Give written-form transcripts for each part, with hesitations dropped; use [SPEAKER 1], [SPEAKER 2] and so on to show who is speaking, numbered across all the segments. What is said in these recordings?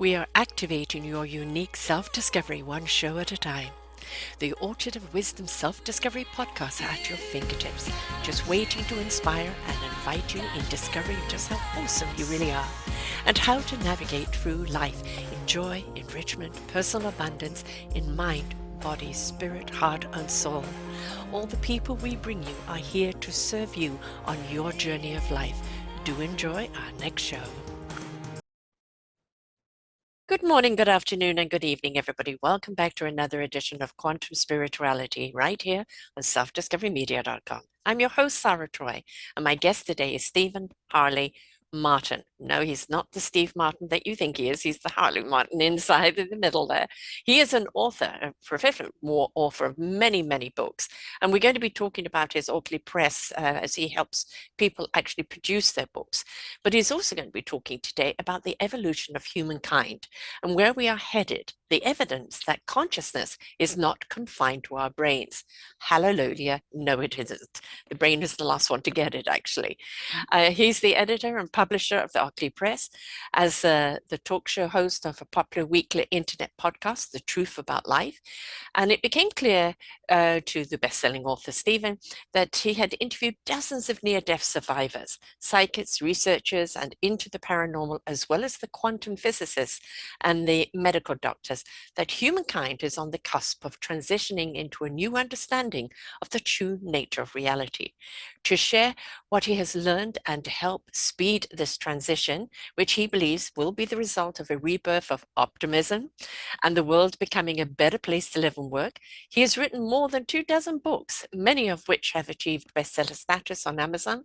[SPEAKER 1] We are activating your unique self-discovery one show at a time. The Orchard of Wisdom Self-Discovery podcast are at your fingertips, just waiting to inspire and invite you in discovering just how awesome you really are and how to navigate through life in joy, enrichment, personal abundance, in mind, body, spirit, heart, and soul. All the people we bring you are here to serve you on your journey of life. Do enjoy our next show. Good morning, good afternoon, and good evening, everybody. Welcome back to another edition of Quantum Spirituality right here on selfdiscoverymedia.com. I'm your host, Sara Troy, and my guest today is Stephan Hawley Martin. No, he's not the Steve Martin that you think he is. He's the Hawley Martin inside in the middle there. He is an author, a professional author of many, many books. And we're going to be talking about his Oaklea Press as he helps people actually produce their books. But he's also going to be talking today about the evolution of humankind and where we are headed, the evidence that consciousness is not confined to our brains. Hallelujah. No, it isn't. The brain is the last one to get it, actually. He's the editor and publisher of the Oaklea Press, as the talk show host of a popular weekly internet podcast, The Truth About Life. And it became clear to the best-selling author Stephen that he had interviewed dozens of near-death survivors, psychics, researchers, and into the paranormal, as well as the quantum physicists and the medical doctors, that humankind is on the cusp of transitioning into a new understanding of the true nature of reality. To share what he has learned and to help speed this transition, which he believes will be the result of a rebirth of optimism and the world becoming a better place to live and work, he has written more than 24 books, many of which have achieved bestseller status on Amazon.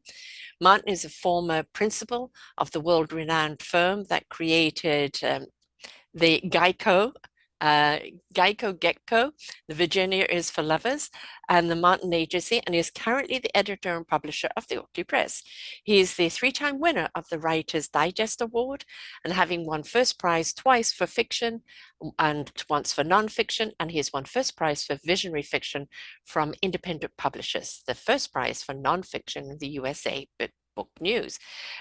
[SPEAKER 1] Martin is a former principal of the world-renowned firm that created the Geico Gecko, the Virginia is for Lovers, and the Martin Agency, and he is currently the editor and publisher of the Oaklea Press. He is the 3-time winner of the Writer's Digest Award, and having won first prize twice for fiction and once for nonfiction, and he has won first prize for visionary fiction from independent publishers, the first prize for nonfiction in the USA Book News.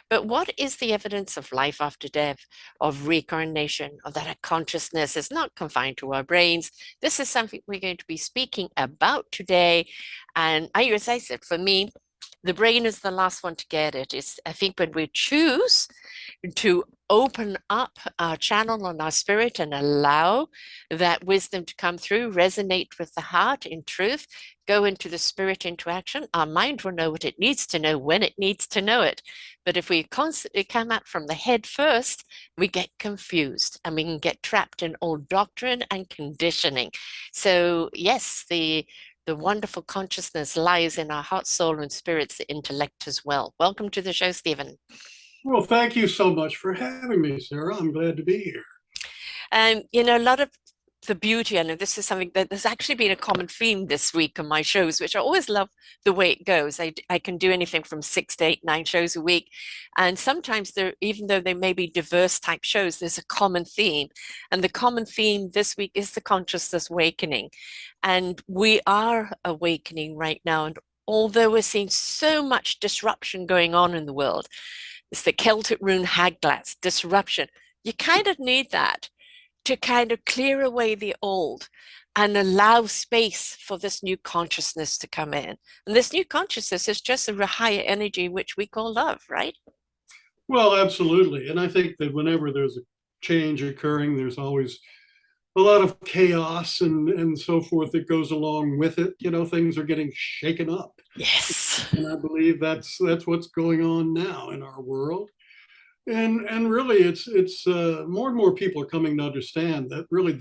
[SPEAKER 1] But what is the evidence of life after death, of reincarnation, of that our consciousness is not confined to our brains? This is something we're going to be speaking about today. And as I said, for me, the brain is the last one to get it. It's, I think, when we choose to open up our channel on our spirit and allow that wisdom to come through, resonate with the heart in truth, go into the spirit into action, our mind will know what it needs to know when it needs to know it. But if we constantly come out from the head first, we get confused and we can get trapped in old doctrine and conditioning. So yes, the wonderful consciousness lies in our heart, soul, and spirits, the intellect as well. Welcome to the show, Stephen.
[SPEAKER 2] Well, thank you so much for having me, Sarah. I'm glad to be here.
[SPEAKER 1] A lot of the beauty, and this is something that there's actually been a common theme this week on my shows, which I always love the way it goes. I can do anything from 6 to 8, 9 shows a week. And sometimes even though they may be diverse type shows, there's a common theme. And the common theme this week is the consciousness awakening. And we are awakening right now. And although we're seeing so much disruption going on in the world, it's the Celtic rune Haglas, disruption. You kind of need that to kind of clear away the old and allow space for this new consciousness to come in. And this new consciousness is just a higher energy, which we call love, right?
[SPEAKER 2] Well, absolutely. And I think that whenever there's a change occurring, there's always a lot of chaos and so forth that goes along with it. You know, things are getting shaken up.
[SPEAKER 1] Yes.
[SPEAKER 2] And I believe that's what's going on now in our world. And really it's more and more people are coming to understand that really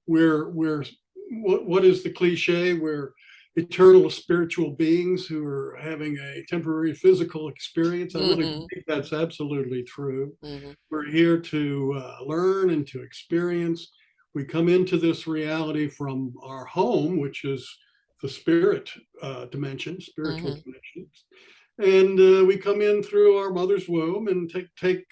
[SPEAKER 2] we're what is the cliche? We're eternal spiritual beings who are having a temporary physical experience. I really think that's absolutely true. We're here to learn and to experience. We come into this reality from our home, which is the spirit dimension, spiritual dimensions. And we come in through our mother's womb and take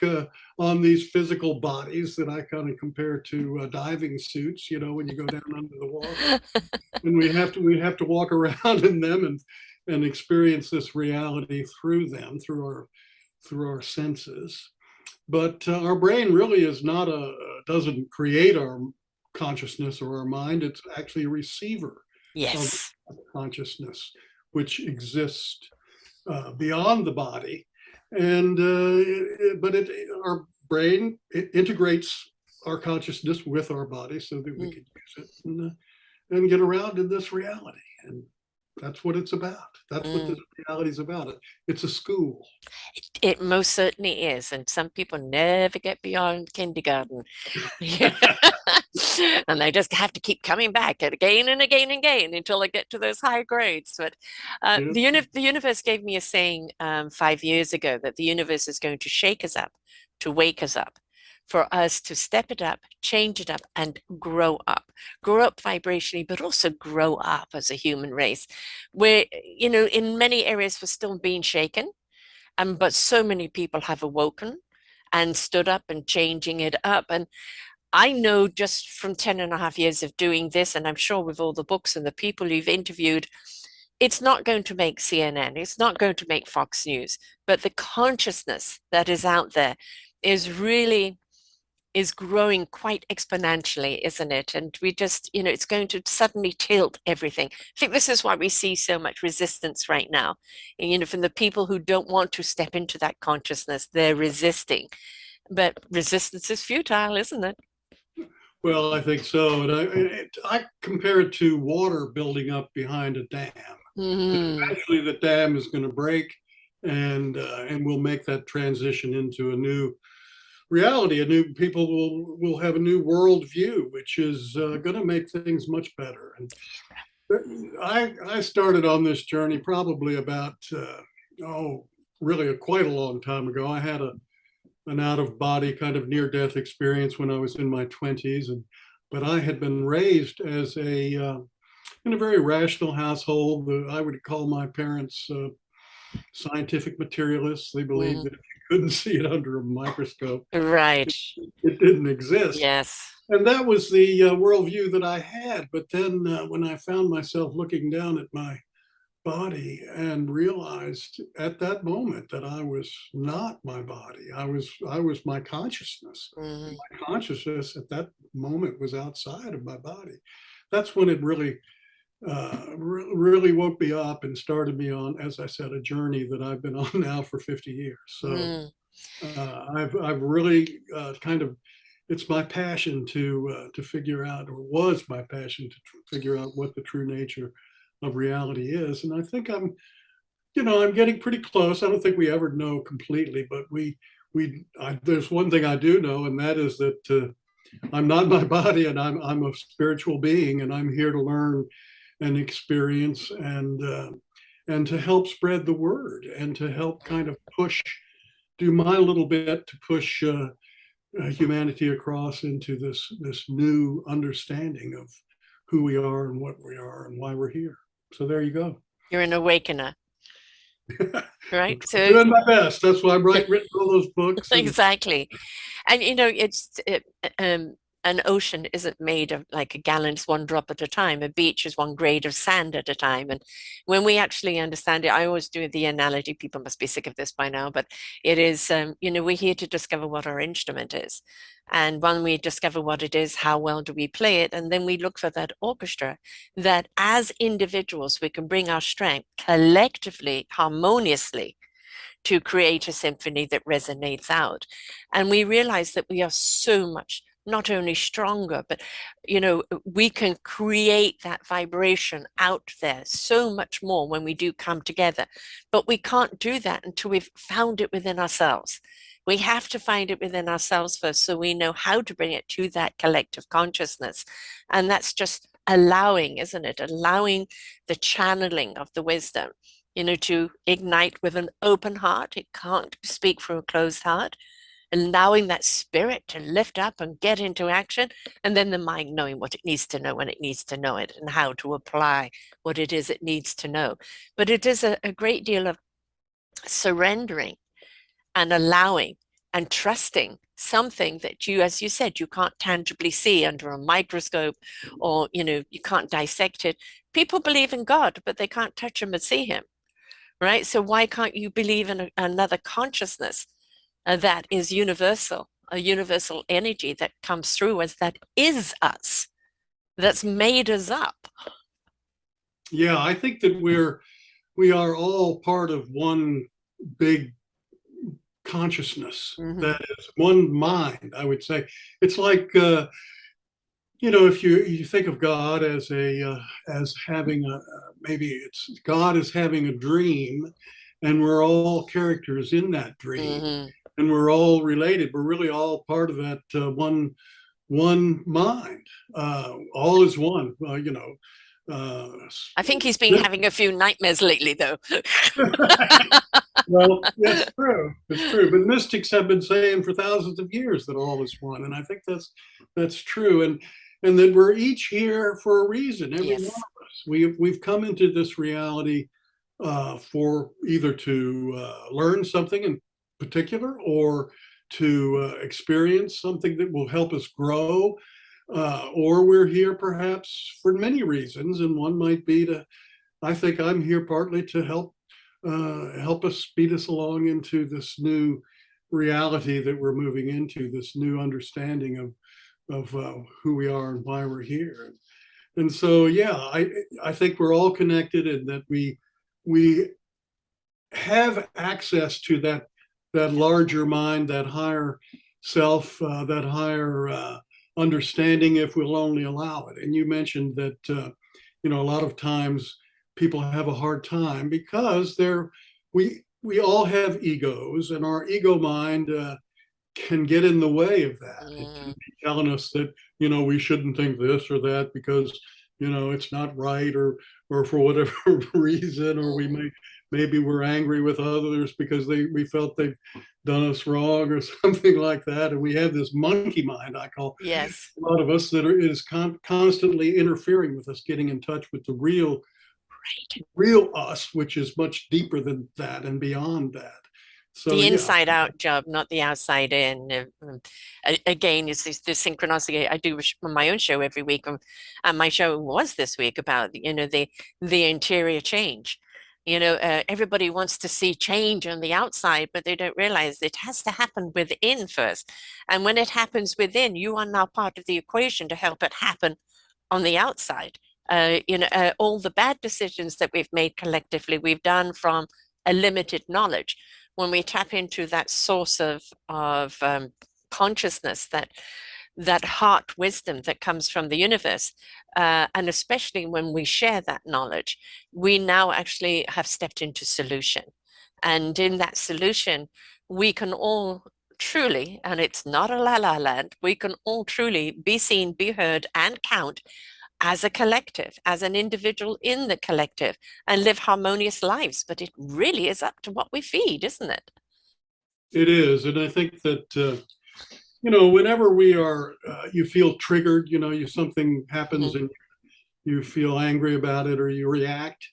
[SPEAKER 2] on these physical bodies that I kind of compare to diving suits. You know, when you go down under the water, and we have to walk around in them and experience this reality through them, through our senses. But our brain really is not a It doesn't create our consciousness or our mind. It's actually a receiver of
[SPEAKER 1] Yes.
[SPEAKER 2] consciousness, which exists beyond the body. And but our brain, it integrates our consciousness with our body so that we
[SPEAKER 1] Mm.
[SPEAKER 2] can use it and get around in this reality. And that's what it's about. That's what this
[SPEAKER 1] Mm.
[SPEAKER 2] reality is about. It's a school.
[SPEAKER 1] It most certainly is. And some people never get beyond kindergarten. And they just have to keep coming back again and again and again until they get to those high grades. But
[SPEAKER 2] Yeah.
[SPEAKER 1] the universe gave me a saying 5 years ago that the universe is going to shake us up, to wake us up, for us to step it up, change it up, and grow up vibrationally, but also grow up as a human race. Where, in many areas, we're still being shaken, but so many people have awoken and stood up and changing it up. And I know just from 10 and a half years of doing this, and I'm sure with all the books and the people you've interviewed, it's not going to make CNN, it's not going to make Fox News, but the consciousness that is out there is growing quite exponentially, isn't it? And we just, it's going to suddenly tilt everything. I think this is why we see so much resistance right now. And, from the people who don't want to step into that consciousness, they're resisting. But resistance is futile, isn't it?
[SPEAKER 2] Well, I think so. And I compare it to water building up behind a dam.
[SPEAKER 1] Hmm.
[SPEAKER 2] Eventually, the dam is going to break, and we'll make that transition into a new reality. A new people will have a new world view, which is going to make things much better. And I started on this journey probably about really quite a long time ago. I had an out of body kind of near death experience when I was in my 20s, and but I had been raised as in a very rational household. I would call my parents scientific materialists. They believed
[SPEAKER 1] Hmm.
[SPEAKER 2] that if you couldn't see it under a microscope,
[SPEAKER 1] Right.
[SPEAKER 2] it didn't exist.
[SPEAKER 1] Yes.
[SPEAKER 2] And that was the worldview that I had. But then when I found myself looking down at my body and realized at that moment that I was not my body, I was my consciousness. And
[SPEAKER 1] Hmm.
[SPEAKER 2] my consciousness at that moment was outside of my body. That's when it really woke me up and started me on, as I said, a journey that I've been on now for 50 years. So
[SPEAKER 1] Mm.
[SPEAKER 2] I've really kind of, it's my passion to figure out, or was my passion to figure out what the true nature of reality is. And I think I'm getting pretty close. I don't think we ever know completely, but there's one thing I do know, and that is that I'm not my body, and I'm a spiritual being, and I'm here to learn and experience and to help spread the word and to help kind of do my little bit to push humanity across into this new understanding of who we are and what we are and why we're here. So there you go.
[SPEAKER 1] You're an awakener,
[SPEAKER 2] I'm
[SPEAKER 1] right? So
[SPEAKER 2] doing my best. That's why I've written all those books. And
[SPEAKER 1] exactly. And an ocean isn't made of like a gallon, it's one drop at a time. A beach is one grade of sand at a time. And when we actually understand it, I always do the analogy, people must be sick of this by now, but it is, we're here to discover what our instrument is. And when we discover what it is, how well do we play it? And then we look for that orchestra that as individuals, we can bring our strength collectively, harmoniously to create a symphony that resonates out. And we realize that we are so much not only stronger, but we can create that vibration out there so much more when we do come together. But we can't do that until we've found it within ourselves. We have to find it within ourselves first so we know how to bring it to that collective consciousness. And that's just allowing, isn't it? Allowing the channeling of the wisdom, to ignite with an open heart. It can't speak from a closed heart. Allowing that spirit to lift up and get into action, and then the mind knowing what it needs to know when it needs to know it and how to apply what it is it needs to know. But it is a great deal of surrendering and allowing and trusting something that you, as you said, you can't tangibly see under a microscope, or you can't dissect it. People believe in God, but they can't touch him and see him, right? So why can't you believe in another consciousness that is universal, a universal energy that comes through us that is us, that's made us up.
[SPEAKER 2] Yeah, I think that we are all part of one big consciousness,
[SPEAKER 1] Mm-hmm.
[SPEAKER 2] that is one mind, I would say. It's like if you think of God as as having a, maybe it's God as having a dream, and we're all characters in that dream,
[SPEAKER 1] Mm-hmm.
[SPEAKER 2] and we're all related. We're really all part of that one mind. All is one. Uh,
[SPEAKER 1] I think he's been having a few nightmares lately, though.
[SPEAKER 2] well, it's true. It's true. But mystics have been saying for thousands of years that all is one, and I think that's true. And that we're each here for a reason. Every one
[SPEAKER 1] Yes.
[SPEAKER 2] of us. We've come into this reality for either to learn something in particular, or to experience something that will help us grow, or we're here perhaps for many reasons, and one might be to. I think I'm here partly to help us speed us along into this new reality that we're moving into, this new understanding of who we are and why we're here. And so, yeah, I think we're all connected, and that we have access to that larger mind, that higher self, that higher understanding, if we'll only allow it. And you mentioned that a lot of times people have a hard time because we all have egos, and our ego mind can get in the way of that. It can
[SPEAKER 1] Mm.
[SPEAKER 2] be telling us that we shouldn't think this or that because it's not right, or for whatever reason, or maybe we're angry with others because we felt they've done us wrong or something like that. And we have this monkey mind, I call
[SPEAKER 1] Yes.
[SPEAKER 2] a lot of us, that is constantly interfering with us getting in touch with the real us, which is much deeper than that and beyond that. So
[SPEAKER 1] The
[SPEAKER 2] yeah.
[SPEAKER 1] inside out job, not the outside in. Again, it's the synchronicity. I do my own show every week, and my show was this week about the interior change. Everybody wants to see change on the outside, but they don't realize it has to happen within first. And when it happens within, you are now part of the equation to help it happen on the outside. All the bad decisions that we've made collectively, we've done from a limited knowledge. When we tap into that source of consciousness, that heart wisdom that comes from the universe, and especially when we share that knowledge, we now actually have stepped into solution. And in that solution, we can all truly, and it's not a la la land, we can all truly be seen, be heard, and count as a collective, as an individual in the collective, and live harmonious lives. But it really is up to what we feed, isn't it?
[SPEAKER 2] It is. And I think that whenever you feel triggered, something happens
[SPEAKER 1] Mhm.
[SPEAKER 2] and you feel angry about it, or you react,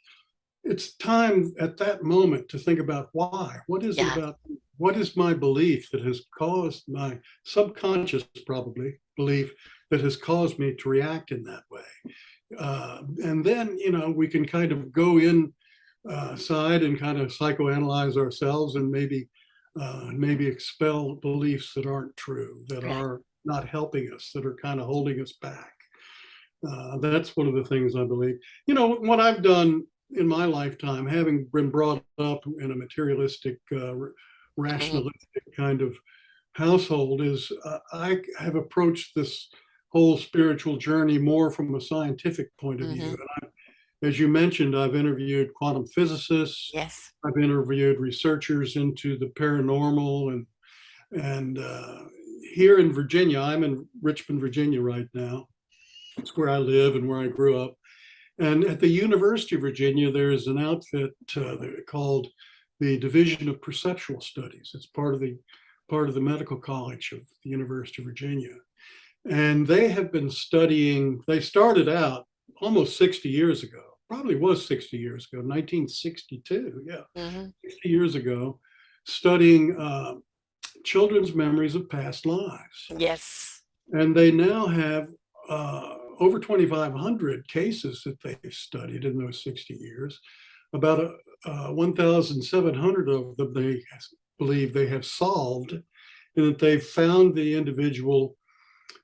[SPEAKER 2] it's time at that moment to think about why. What is it
[SPEAKER 1] Yeah,
[SPEAKER 2] about? What is my belief that has caused my subconscious, probably, belief that has caused me to react in that way? And then, we can kind of go inside and kind of psychoanalyze ourselves, and maybe expel beliefs that aren't true, that
[SPEAKER 1] right.
[SPEAKER 2] are not helping us, that are kind of holding us back. That's one of the things I believe. What I've done in my lifetime, having been brought up in a materialistic,
[SPEAKER 1] Mhm.
[SPEAKER 2] rationalistic kind of household, is I have approached this whole spiritual journey more from a scientific point of view.
[SPEAKER 1] Mhm.
[SPEAKER 2] As you mentioned, I've interviewed quantum physicists,
[SPEAKER 1] Yes.
[SPEAKER 2] I've interviewed researchers into the paranormal, and here in Virginia, I'm in Richmond, Virginia right now. It's where I live and where I grew up. And at the University of Virginia, there's an outfit called the Division of Perceptual Studies. It's part of the medical college of the University of Virginia. And they have been studying, they started out almost 60 years ago, probably was 60 years ago, 1962, yeah,
[SPEAKER 1] Mhm.
[SPEAKER 2] 60 years ago, studying children's memories of past lives.
[SPEAKER 1] Yes.
[SPEAKER 2] And they now have over 2,500 cases that they've studied in those 60 years. About 1,700 of them they believe they have solved. and that they found the individual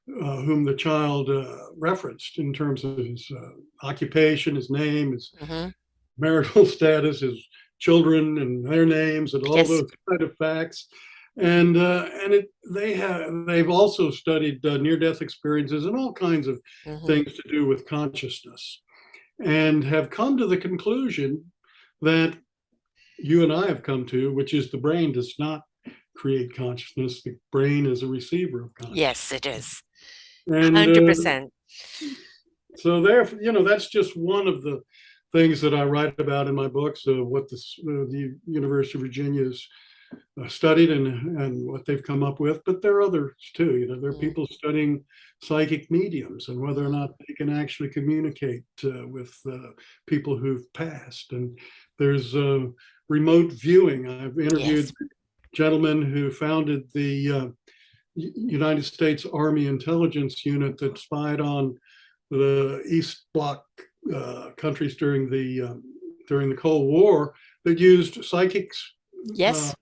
[SPEAKER 2] whom the child referenced in terms of his occupation, his name, his
[SPEAKER 1] Hmm.
[SPEAKER 2] marital status, his children and their names, and all
[SPEAKER 1] Yes.
[SPEAKER 2] those kind of facts. They've also studied near-death experiences and all kinds of
[SPEAKER 1] Hmm.
[SPEAKER 2] things to do with consciousness, and have come to the conclusion that you and I have come to, which is the brain does not create consciousness. The brain is a receiver of consciousness.
[SPEAKER 1] Yes, it is.
[SPEAKER 2] And
[SPEAKER 1] 100%.
[SPEAKER 2] so there, that's just one of the things that I write about in my books of what the University of Virginia's studied and what they've come up with. But there are others too. There are people studying psychic mediums and whether or not they can actually communicate with people who've passed. And there's remote viewing. I've interviewed
[SPEAKER 1] Yes.
[SPEAKER 2] gentlemen who founded the United States Army Intelligence Unit that spied on the East Bloc countries during the Cold War that used psychics uh,
[SPEAKER 1] Yes.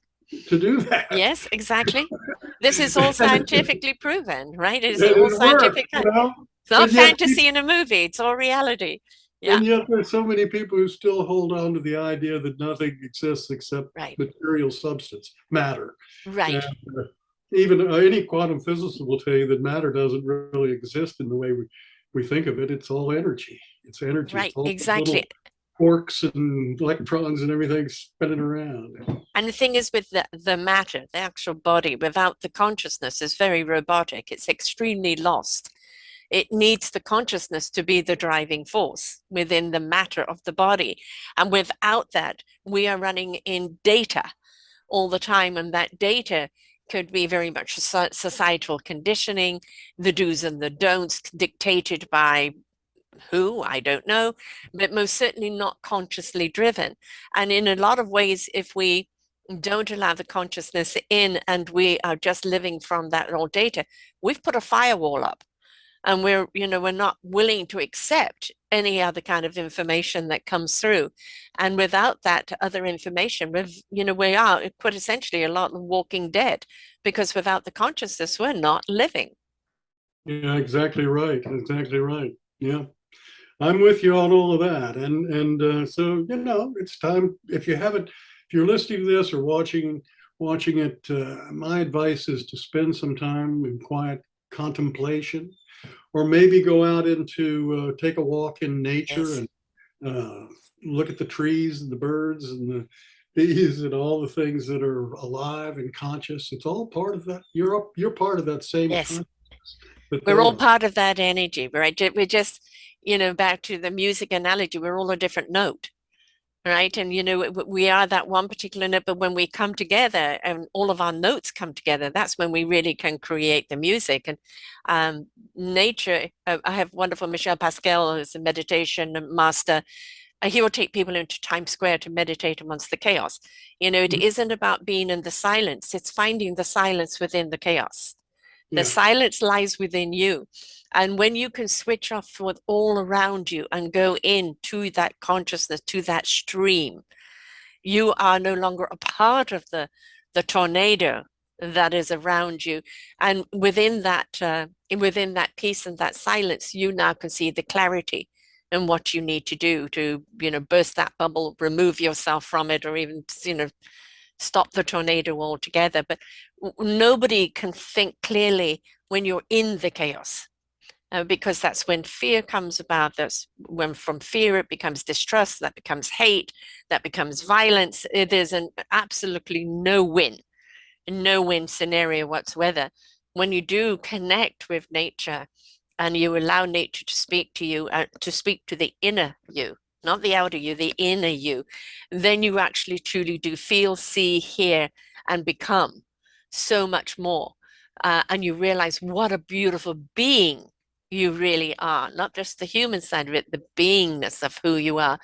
[SPEAKER 2] to do that.
[SPEAKER 1] Yes, exactly. This is all
[SPEAKER 2] and
[SPEAKER 1] scientifically proven, right? It is all
[SPEAKER 2] it worked,
[SPEAKER 1] scientific. It's not
[SPEAKER 2] and yet
[SPEAKER 1] fantasy in a movie, it's all reality. Yeah,
[SPEAKER 2] and yet there's so many people who still hold on to the idea that nothing exists except
[SPEAKER 1] right,
[SPEAKER 2] material substance, matter. And
[SPEAKER 1] right,
[SPEAKER 2] even any quantum physicist will tell you that matter doesn't really exist in the way we think of it. It's all energy. It's energy. It's
[SPEAKER 1] right,
[SPEAKER 2] all
[SPEAKER 1] exactly.
[SPEAKER 2] little quarks and electrons and everything spinning around.
[SPEAKER 1] And the thing is with the matter, the actual body, without the consciousness is very robotic. It's extremely lost. It needs the consciousness to be the driving force within the matter of the body. And without that, we are running in data all the time. And that data could be very much societal conditioning, the do's and the don'ts dictated by who, I don't know, but most certainly not consciously driven. And in a lot of ways, if we don't allow the consciousness in and we are just living from that raw data, we've put a firewall up and we're not willing to accept any other kind of information that comes through. And without that other information, we are quite essentially a lot of walking dead, because without the consciousness we're not living.
[SPEAKER 2] Yeah, exactly right. Exactly right. Yeah. I'm with you on all of that. And so, it's time. If you're listening to this or watching it, my advice is to spend some time in quiet contemplation, or maybe go out into take a walk in nature
[SPEAKER 1] Yes.
[SPEAKER 2] and uh, look at the trees and the birds and the bees and all the things that are alive and conscious. It's all part of that. You're part of that same
[SPEAKER 1] Yes,
[SPEAKER 2] consciousness that
[SPEAKER 1] we're
[SPEAKER 2] they
[SPEAKER 1] all
[SPEAKER 2] are.
[SPEAKER 1] part of that energy, right? We're just, back to the music analogy, we're all a different note, right? And we are that one particular note, but when we come together and all of our notes come together, that's when we really can create the music. And nature, I have wonderful Michel Pascal, who's a meditation master. He will take people into Times Square to meditate amongst the chaos. It isn't about being in the silence, it's finding the silence within the chaos. The
[SPEAKER 2] Yeah,
[SPEAKER 1] silence lies within you. And when you can switch off with all around you and go into that consciousness, to that stream, you are no longer a part of the tornado that is around you. And within that peace and that silence, you now can see the clarity and what you need to do to, burst that bubble, remove yourself from it, or even, stop the tornado altogether. But nobody can think clearly when you're in the chaos. Because that's when fear comes about. That's when from fear it becomes distrust, that becomes hate, that becomes violence. It is an absolutely no win scenario whatsoever. When you do connect with nature and you allow nature to speak to you, to speak to the inner you, not the outer you, the inner you, then you actually truly do feel, see, hear, and become so much more. And you realize what a beautiful being you really are, not just the human side of it, the beingness of who you are.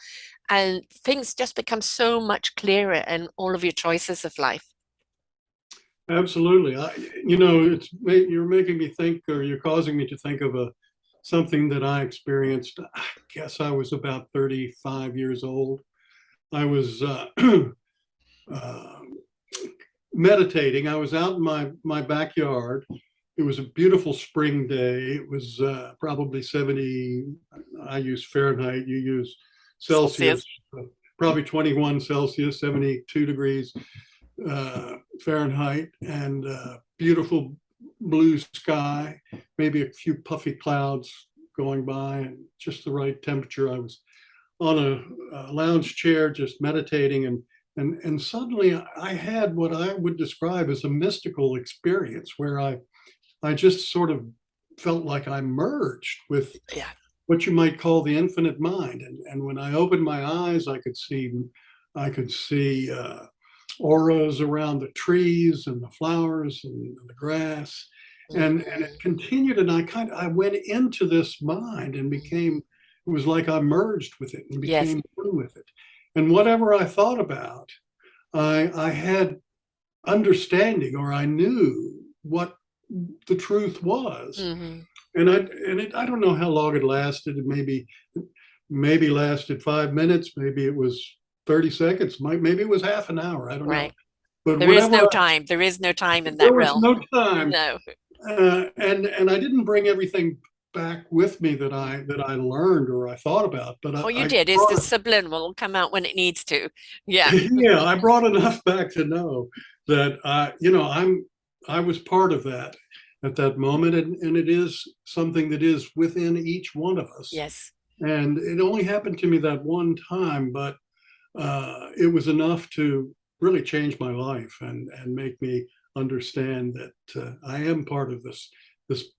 [SPEAKER 1] And things just become so much clearer in all of your choices of life.
[SPEAKER 2] absolutely. You're making me think, or you're causing me to think of something that I experienced. I guess I was about 35 years old. I was uh, meditating. I was out in my backyard. It was a beautiful spring day. It was probably 70. I use Fahrenheit. You use Celsius.
[SPEAKER 1] Celsius.
[SPEAKER 2] Probably 21 Celsius, 72 degrees Fahrenheit, and beautiful blue sky. Maybe a few puffy clouds going by, and just the right temperature. I was on a lounge chair, just meditating, and suddenly I had what I would describe as a mystical experience where I just sort of felt like I merged with
[SPEAKER 1] Yeah.
[SPEAKER 2] what you might call the infinite mind. And when I opened my eyes, I could see auras around the trees and the flowers and the grass. And it
[SPEAKER 1] Mhm.
[SPEAKER 2] continued, and I went into this mind and became, it was like I merged with it and
[SPEAKER 1] Yes.
[SPEAKER 2] became one with it. And whatever I thought about, I had understanding, or I knew what the truth was.
[SPEAKER 1] Hmm.
[SPEAKER 2] I don't know how long it lasted. Maybe lasted 5 minutes. Maybe it was 30 seconds. Maybe it was half an hour. I don't know.
[SPEAKER 1] Right.
[SPEAKER 2] But
[SPEAKER 1] There is
[SPEAKER 2] whatever,
[SPEAKER 1] no time. There is no time in
[SPEAKER 2] there
[SPEAKER 1] that
[SPEAKER 2] was
[SPEAKER 1] realm.
[SPEAKER 2] no time.
[SPEAKER 1] No.
[SPEAKER 2] And I didn't bring everything back with me that I learned or I thought about, but
[SPEAKER 1] All you
[SPEAKER 2] I
[SPEAKER 1] did is the
[SPEAKER 2] brought,
[SPEAKER 1] subliminal will come out when it needs to. Yeah.
[SPEAKER 2] yeah, I brought enough back to know that I was part of that at that moment, and it is something that is within each one of us.
[SPEAKER 1] Yes.
[SPEAKER 2] And it only happened to me that one time, but it was enough to really change my life and make me understand that I am part of this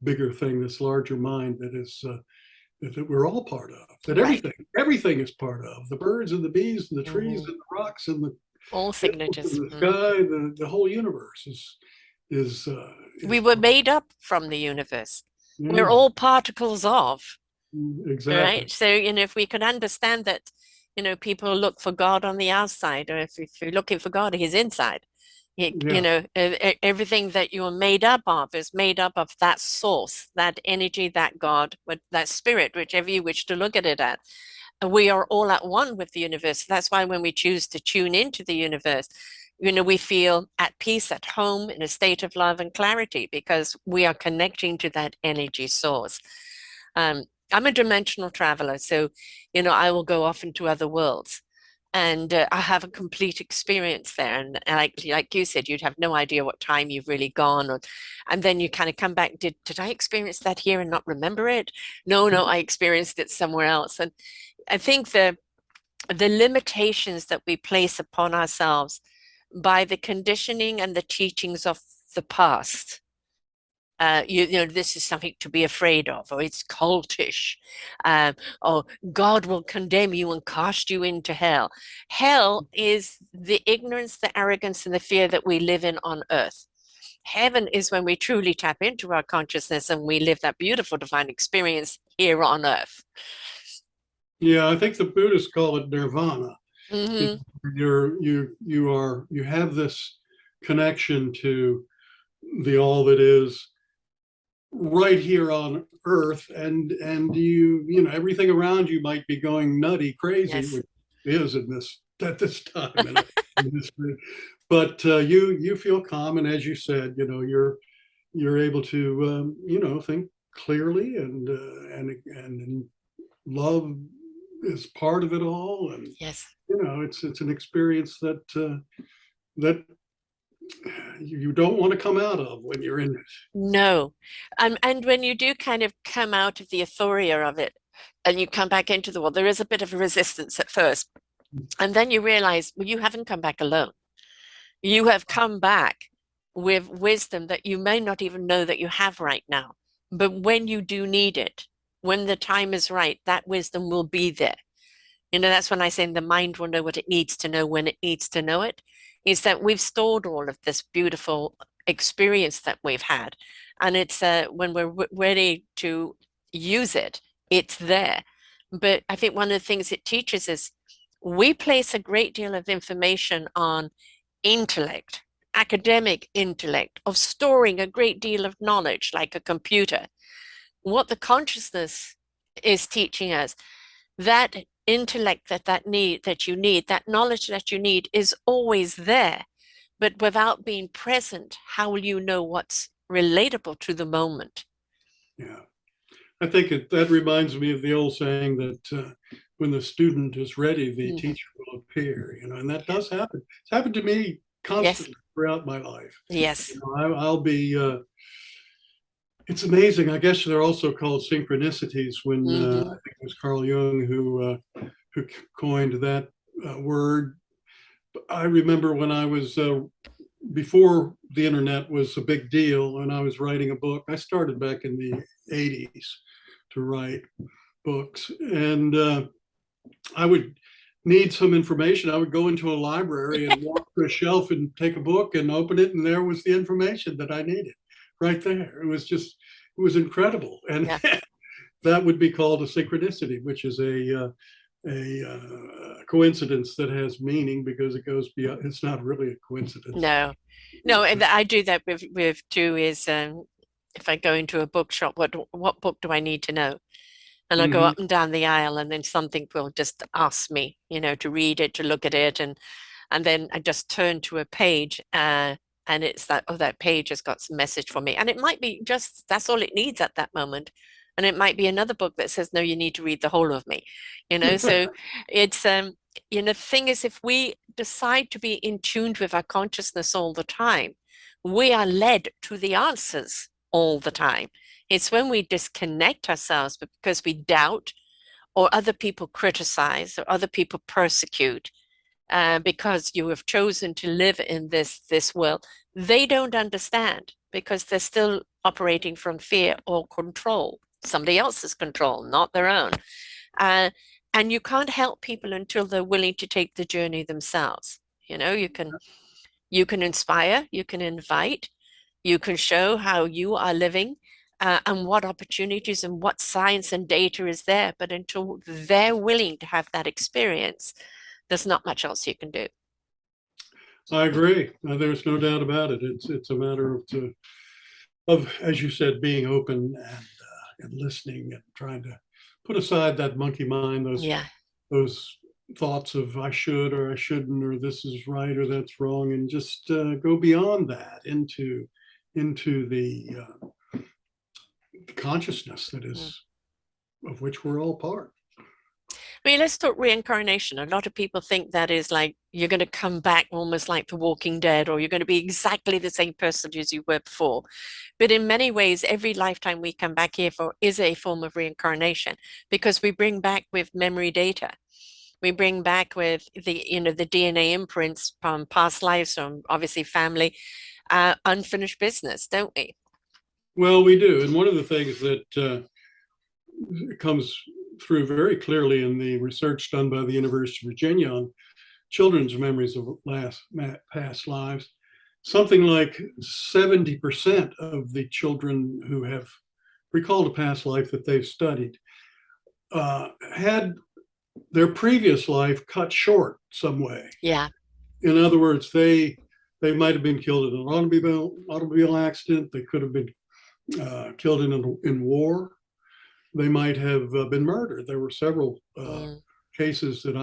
[SPEAKER 2] bigger thing, this larger mind that we're all part of. That
[SPEAKER 1] Right.
[SPEAKER 2] everything is part of, the birds and the bees and the trees
[SPEAKER 1] Hmm.
[SPEAKER 2] and the rocks and the
[SPEAKER 1] All
[SPEAKER 2] hills
[SPEAKER 1] signatures.
[SPEAKER 2] and the
[SPEAKER 1] Hmm.
[SPEAKER 2] sky. The whole universe is
[SPEAKER 1] We
[SPEAKER 2] is
[SPEAKER 1] were
[SPEAKER 2] part.
[SPEAKER 1] made up from the universe. We're
[SPEAKER 2] Yeah,
[SPEAKER 1] all particles of,
[SPEAKER 2] exactly.
[SPEAKER 1] right? So, if we could understand that, people look for God on the outside, or if you're looking for God, He's inside.
[SPEAKER 2] Yeah,
[SPEAKER 1] Everything that you're made up of is made up of that source, that energy, that God, that spirit, whichever you wish to look at it at. And we are all at one with the universe. That's why when we choose to tune into the universe, we feel at peace, at home, in a state of love and clarity because we are connecting to that energy source. I'm a dimensional traveler, so I will go off into other worlds, and I have a complete experience there. And like you said, you'd have no idea what time you've really gone, and then you kind of come back. Did I experience that here and not remember it? No, no, I experienced it somewhere else. And I think the limitations that we place upon ourselves by the conditioning and the teachings of the past. This is something to be afraid of, or it's cultish, or God will condemn you and cast you into hell. Hell is the ignorance, the arrogance, and the fear that we live in on earth. Heaven is when we truly tap into our consciousness and we live that beautiful divine experience here on earth.
[SPEAKER 2] yeah. I think the Buddhists call it nirvana. It-
[SPEAKER 1] Hmm.
[SPEAKER 2] you have this connection to the all that is right here on earth, and everything around you might be going nutty crazy,
[SPEAKER 1] Yes.
[SPEAKER 2] which is in this at this time in history, but you feel calm, and as you said, you're able to think clearly, and love is part of it all, and
[SPEAKER 1] Yes.
[SPEAKER 2] it's an experience that you don't want to come out of when you're in it.
[SPEAKER 1] No. And when you do kind of come out of the euphoria of it and you come back into the world, there is a bit of a resistance at first. And then you realize, well, you haven't come back alone. You have come back with wisdom that you may not even know that you have right now. But when you do need it, when the time is right, that wisdom will be there. That's when I say the mind will know what it needs to know when it needs to know it, is that we've stored all of this beautiful experience that we've had. And it's when we're ready to use it, it's there. But I think one of the things it teaches is we place a great deal of information on intellect, academic intellect, of storing a great deal of knowledge like a computer. What the consciousness is teaching us, that intellect that you need, that knowledge that you need is always there, But without being present, how will you know what's relatable to the moment?
[SPEAKER 2] Yeah. I think that reminds me of the old saying that when the student is ready, the
[SPEAKER 1] Mhm.
[SPEAKER 2] teacher will appear, and that does happen. It's happened to me
[SPEAKER 1] Yes,
[SPEAKER 2] constantly throughout my life.
[SPEAKER 1] yes.
[SPEAKER 2] I'll be, it's amazing. I guess they're also called synchronicities when I
[SPEAKER 1] Hmm.
[SPEAKER 2] think it was Carl Jung who coined that word. I remember when I was, before the internet was a big deal and I was writing a book. I started back in the 80s to write books. And I would need some information. I would go into a library and walk to a shelf and take a book and open it, and there was the information that I needed right there. It was incredible. And
[SPEAKER 1] Yeah.
[SPEAKER 2] that would be called a synchronicity, which is a coincidence that has meaning because it goes beyond, it's not really a coincidence.
[SPEAKER 1] No, no, and I do that with too is if I go into a bookshop, what book do I need to know? And I go
[SPEAKER 2] Mhm.
[SPEAKER 1] up and down the aisle, and then something will just ask me, to read it, to look at it, and then I just turn to a page, and it's that, oh, that page has got some message for me, and it might be just that's all it needs at that moment, and it might be another book that says, no, you need to read the whole of me, So it's the thing is, if we decide to be in tune with our consciousness all the time, we are led to the answers all the time. It's when we disconnect ourselves because we doubt, or other people criticize, or other people persecute, because you have chosen to live in this world. They don't understand because they're still operating from fear or control, somebody else's control, not their own. Uh, and you can't help people until they're willing to take the journey themselves. You can inspire, you can invite, you can show how you are living, and what opportunities and what science and data is there. But until they're willing to have that experience, there's not much else you can do.
[SPEAKER 2] I agree. There's no doubt about it. It's a matter of, as you said, being open and listening and trying to put aside that monkey mind,
[SPEAKER 1] Yeah.
[SPEAKER 2] those thoughts of I should or I shouldn't or this is right or that's wrong, and just go beyond that into the consciousness that
[SPEAKER 1] Mm.
[SPEAKER 2] is of which we're all part.
[SPEAKER 1] I mean, let's talk reincarnation. A lot of people think that is like you're going to come back almost like The Walking Dead, or you're going to be exactly the same person as you were before. But in many ways, every lifetime we come back here for is a form of reincarnation because we bring back with memory data. We bring back with the DNA imprints from past lives, from obviously family, unfinished business, don't we?
[SPEAKER 2] Well, we do, and one of the things that comes through very clearly in the research done by the University of Virginia on children's memories of past lives. Something like 70% of the children who have recalled a past life that they've studied had their previous life cut short some way.
[SPEAKER 1] Yeah.
[SPEAKER 2] In other words, they might have been killed in an automobile accident. They could have been killed in war. They might have been murdered. There were several
[SPEAKER 1] Mm.
[SPEAKER 2] cases that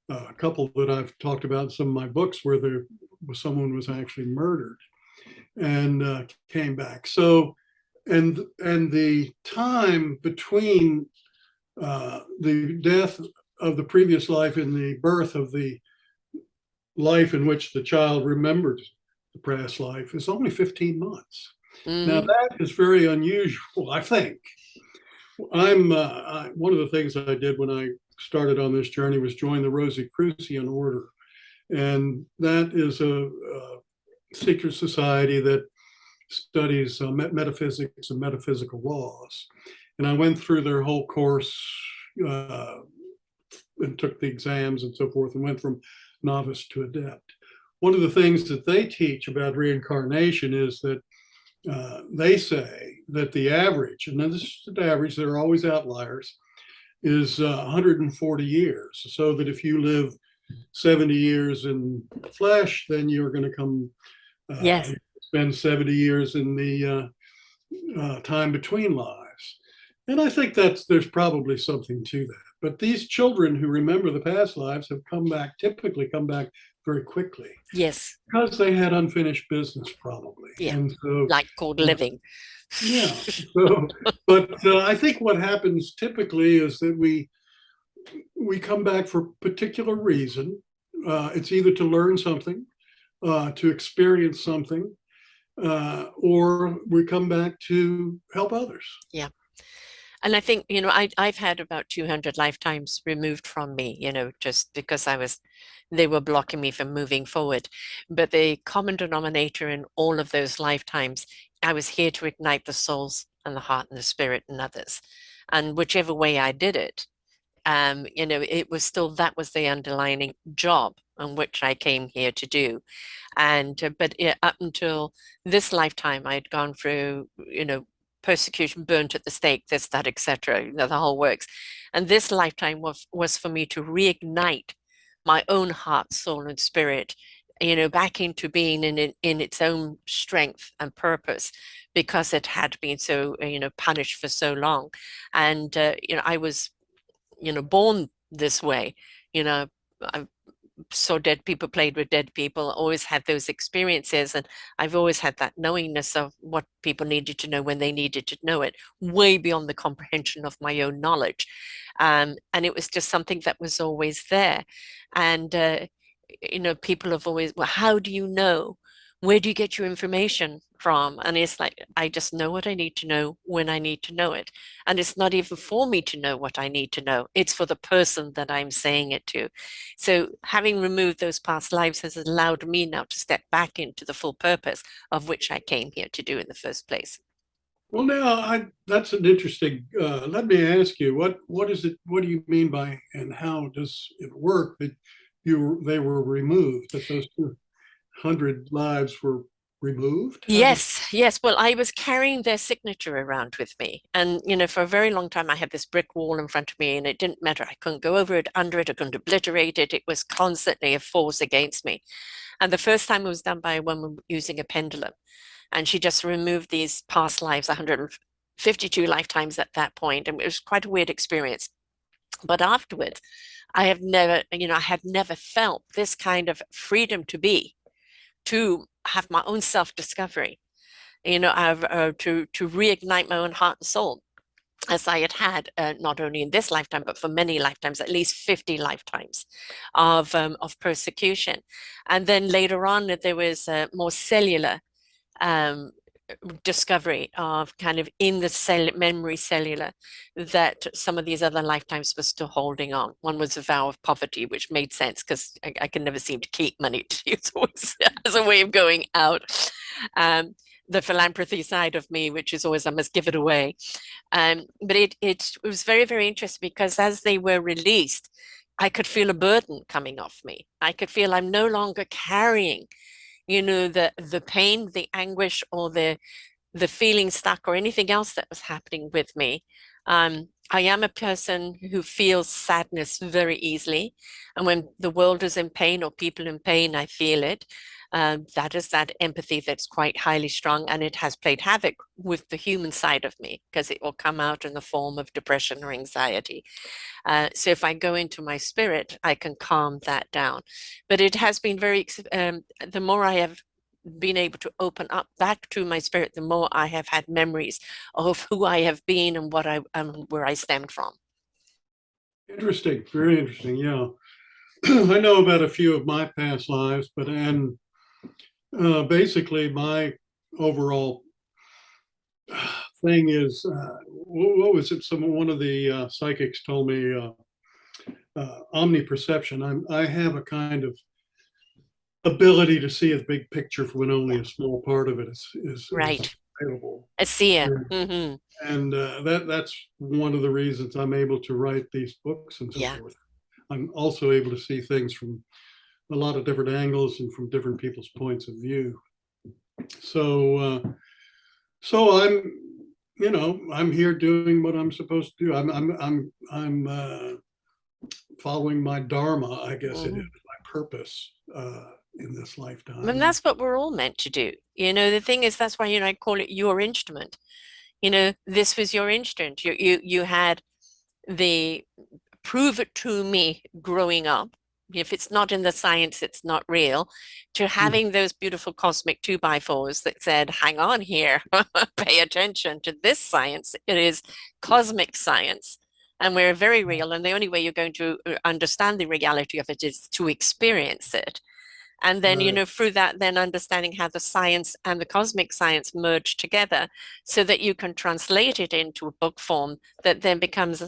[SPEAKER 2] a couple that I've talked about in some of my books where someone was actually murdered and came back. So, and the time between the death of the previous life and the birth of the life in which the child remembers the past life is only 15 months. Now,
[SPEAKER 1] Hmm.
[SPEAKER 2] that is very unusual, I think. One of the things I did when I started on this journey was join the Rosicrucian Order. And that is a secret society that studies metaphysics and metaphysical laws. And I went through their whole course uh, and took the exams and so forth and went from novice to adept. One of the things that they teach about reincarnation is that they say that the average, and this is the average, there are always outliers, is 140 years. So that if you live 70 years in flesh, then you're going to come
[SPEAKER 1] Yes.
[SPEAKER 2] spend 70 years in the time between lives. And I think there's probably something to that. But these children who remember the past lives have typically come back very quickly
[SPEAKER 1] Yes.
[SPEAKER 2] because they had unfinished business probably.
[SPEAKER 1] Yeah.
[SPEAKER 2] And so,
[SPEAKER 1] Like called
[SPEAKER 2] uh,
[SPEAKER 1] living.
[SPEAKER 2] yeah. So, but I think what happens typically is that we come back for a particular reason. It's either to learn something, to experience something, or we come back to help others.
[SPEAKER 1] Yeah. And I think, I've had about 200 lifetimes removed from me, just because they were blocking me from moving forward. But the common denominator in all of those lifetimes, I was here to ignite the souls and the heart and the spirit in others. And whichever way I did it, it was still, that was the underlining job on which I came here to do. And but up until this lifetime, I'd gone through, persecution, burnt at the stake, this, that, etc. The whole works. And this lifetime was for me to reignite my own heart, soul, and spirit, back into being in its own strength and purpose, because it had been so, punished for so long. And I was, born this way. You know, I saw dead people, played with dead people, always had those experiences. And I've always had that knowingness of what people needed to know when they needed to know it, way beyond the comprehension of my own knowledge. And it was just something that was always there. And, people have always, well, how do you know? Where do you get your information from? And it's like, I just know what I need to know when I need to know it. And it's not even for me to know what I need to know, it's for the person that I'm saying it to. So having removed those past lives has allowed me now to step back into the full purpose of which I came here to do in the first place.
[SPEAKER 2] Well, now that's an interesting. Let me ask you, what is it? What do you mean by, and how does it work that they were removed? That those 200 lives were removed? How did?
[SPEAKER 1] Yes, yes. Well, I was carrying their signature around with me. And, for a very long time, I had this brick wall in front of me, and it didn't matter. I couldn't go over it, under it, I couldn't obliterate it. It was constantly a force against me. And the first time it was done by a woman using a pendulum. And she just removed these past lives, 152 lifetimes at that point. And it was quite a weird experience. But afterwards, I had never felt this kind of freedom to have my own self-discovery, to reignite my own heart and soul, as I had not only in this lifetime, but for many lifetimes, at least 50 lifetimes of persecution. And then later on, there was more cellular um, discovery of kind of in the memory cellular, that some of these other lifetimes were still holding on. One was a vow of poverty, which made sense because I can never seem to keep money. It's always as a way of going out. Um, the philanthropy side of me, which is always I must give it away. But it was very, very interesting because as they were released, I could feel a burden coming off me. I could feel I'm no longer carrying, the pain, the anguish, or the feeling stuck, or anything else that was happening with me. I am a person who feels sadness very easily, and when the world is in pain or people in pain, I feel it. That is that empathy that's quite highly strong, and it has played havoc with the human side of me because it will come out in the form of depression or anxiety. So if I go into my spirit, I can calm that down. But it has been the more I have been able to open up back to my spirit, the more I have had memories of who I have been and what I where I stemmed from.
[SPEAKER 2] Interesting, very interesting. Yeah, I know about a few of my past lives, but and basically my overall thing is, what was it? One of the psychics told me, omniperception. I have a kind of ability to see a big picture when only
[SPEAKER 1] Yeah,
[SPEAKER 2] a small part of it is
[SPEAKER 1] right.
[SPEAKER 2] available.
[SPEAKER 1] A seer.
[SPEAKER 2] And, that's one of the reasons I'm able to write these books and so
[SPEAKER 1] Yeah.
[SPEAKER 2] forth. I'm also able to see things from a lot of different angles and from different people's points of view. So, so I'm here doing what I'm supposed to do. I'm following my dharma, I guess it is,
[SPEAKER 1] Hmm.
[SPEAKER 2] my purpose in this lifetime.
[SPEAKER 1] And
[SPEAKER 2] And
[SPEAKER 1] that's what we're all meant to do. The thing is, that's why, I call it your instrument. This was your instrument. You had the prove it to me growing up. if it's not in the science, it's not real, to
[SPEAKER 2] Mhm.
[SPEAKER 1] having those beautiful cosmic two by fours that said, hang on here, pay attention to this science. It is cosmic science. And we're very real. And the only way you're going to understand the reality of it is to experience it. And then,
[SPEAKER 2] Right.
[SPEAKER 1] through that, then understanding how the science and the cosmic science merge together so that you can translate it into a book form that then becomes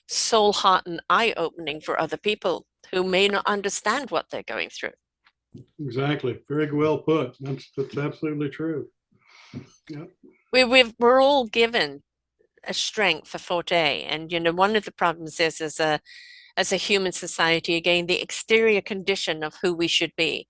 [SPEAKER 1] soul, heart, and eye opening for other people who may not understand what they're going through.
[SPEAKER 2] Exactly. Very well put. That's absolutely true. Yeah.
[SPEAKER 1] We're all given a strength, a forte. And, one of the problems is as a human society, again, the exterior condition of who we should be,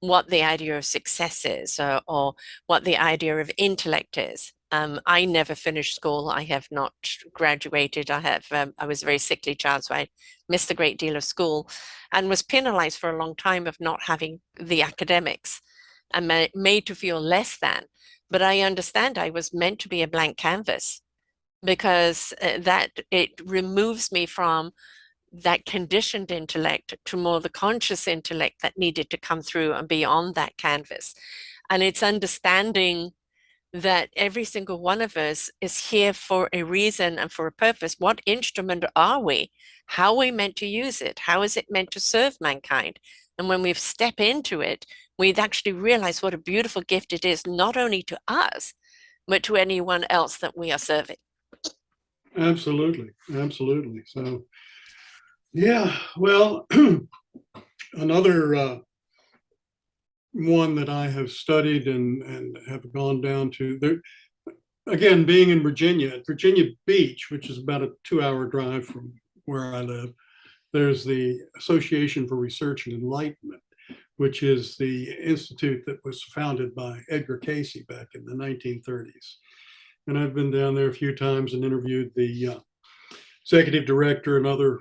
[SPEAKER 1] what the idea of success is, or what the idea of intellect is. I never finished school. I have not graduated. I was a very sickly child, so I missed a great deal of school and was penalized for a long time of not having the academics and made to feel less than. But I understand I was meant to be a blank canvas because that it removes me from that conditioned intellect to more the conscious intellect that needed to come through and be on that canvas. And it's understanding that every single one of us is here for a reason and for a purpose. What instrument are we? How are we meant to use it? How is it meant to serve mankind? And when we step into it, we actually realize what a beautiful gift it is, not only to us, but to anyone else that we are serving.
[SPEAKER 2] Absolutely. Absolutely. So, yeah. Well, another one that I have studied and have gone down to there again, being in Virginia, at Virginia Beach, which is about a 2 hour drive from where I live, there's the Association for Research and Enlightenment, which is the institute that was founded by Edgar Cayce back in the 1930s. And I've been down there a few times and interviewed the executive director and other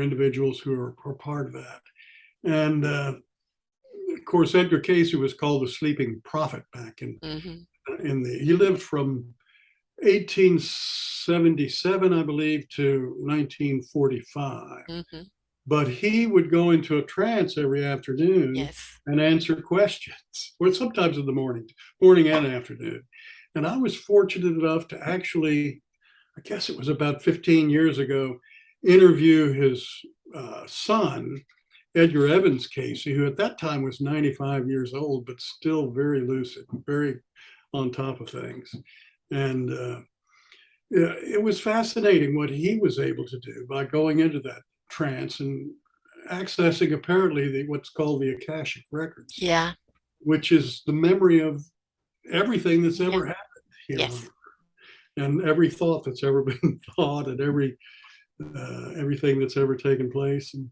[SPEAKER 2] individuals who are part of that. And of course, Edgar Cayce was called the sleeping prophet back
[SPEAKER 1] Mm-hmm.
[SPEAKER 2] he lived from 1877, I believe, to 1945.
[SPEAKER 1] Mm-hmm.
[SPEAKER 2] But he would go into a trance every afternoon
[SPEAKER 1] Yes.
[SPEAKER 2] and answer questions, or sometimes in the morning and afternoon. And I was fortunate enough to actually, I guess it was about 15 years ago, interview his son, Edgar Evans Cayce, who at that time was 95 years old, but still very lucid, very on top of things. And it was fascinating what he was able to do by going into that trance and accessing apparently what's called the Akashic Records,
[SPEAKER 1] Yeah.
[SPEAKER 2] which is the memory of everything that's
[SPEAKER 1] Yeah.
[SPEAKER 2] ever happened here on
[SPEAKER 1] Yes.
[SPEAKER 2] Earth, and every thought that's ever been thought, and everything that's ever taken place. And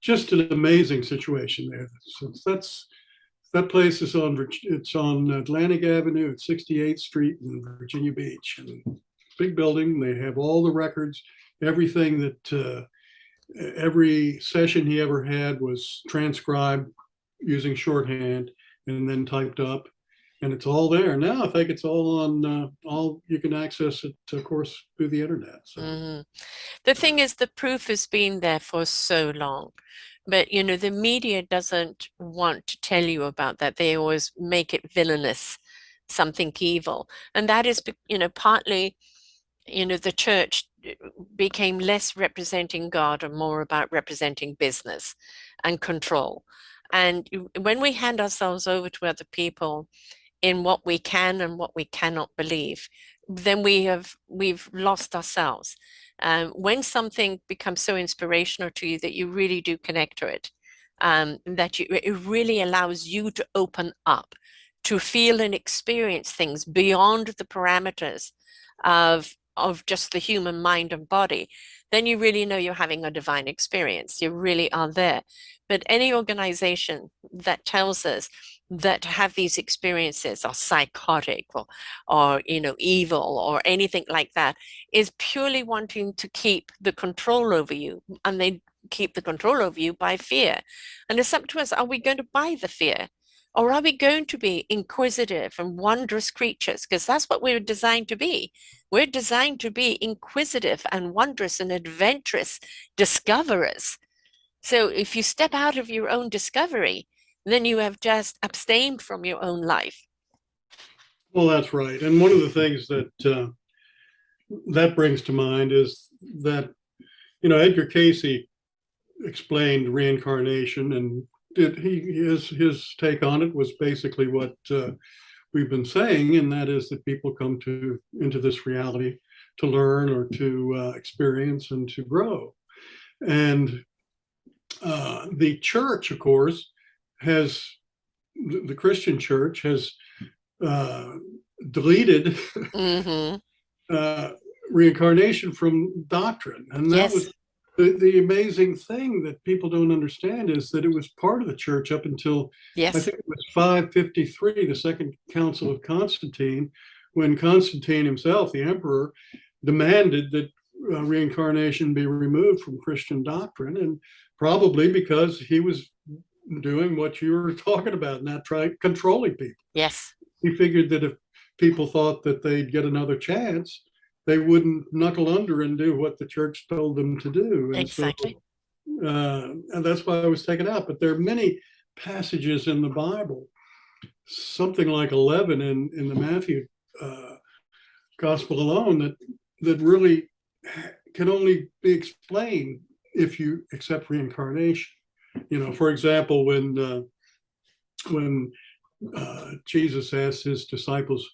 [SPEAKER 2] just an amazing situation there. So that place is on Atlantic Avenue at 68th Street in Virginia Beach, and big building. They have all the records, everything that every session he ever had was transcribed using shorthand and then typed up, and it's all there now. I think it's all on all you can access it, of course, through the internet. So
[SPEAKER 1] Mm-hmm. The thing is, the proof has been there for so long, but the media doesn't want to tell you about that. They always make it villainous, something evil, and that is, partly, the church became less representing God and more about representing business and control. And when we hand ourselves over to other people in what we can and what we cannot believe, then we've lost ourselves. When something becomes so inspirational to you that you really do connect to it, it really allows you to open up, to feel and experience things beyond the parameters of just the human mind and body, then you really know you're having a divine experience. You really are there. But any organization that tells us that to have these experiences are psychotic or evil or anything like that is purely wanting to keep the control over you, and they keep the control over you by fear. And it's up to us, are we going to buy the fear, or are we going to be inquisitive and wondrous creatures? Because that's what we're designed to be. We're designed to be inquisitive and wondrous and adventurous discoverers. So if you step out of your own discovery, then you have just abstained from your own life.
[SPEAKER 2] Well, that's right. And one of the things that that brings to mind is that, Edgar Casey explained reincarnation, and his take on it was basically what we've been saying, and that is that people come into this reality to learn or to experience and to grow. And the church, of course, has the Christian church has uh, deleted
[SPEAKER 1] Mm-hmm.
[SPEAKER 2] uh, reincarnation from doctrine, and that
[SPEAKER 1] Yes.
[SPEAKER 2] was the amazing thing that people don't understand is that it was part of the church up until I
[SPEAKER 1] Yes.
[SPEAKER 2] think it was 553, the Second Council of Constantine, when Constantine himself, the emperor, demanded that reincarnation be removed from Christian doctrine, and probably because he was doing what you were talking about, and that controlling people.
[SPEAKER 1] Yes.
[SPEAKER 2] He figured that if people thought that they'd get another chance, they wouldn't knuckle under and do what the church told them to do. And so,
[SPEAKER 1] Exactly.
[SPEAKER 2] and that's why I was taken out. But there are many passages in the Bible, something like 11 in the Matthew gospel alone, that really can only be explained if you accept reincarnation. For example, when Jesus asked his disciples,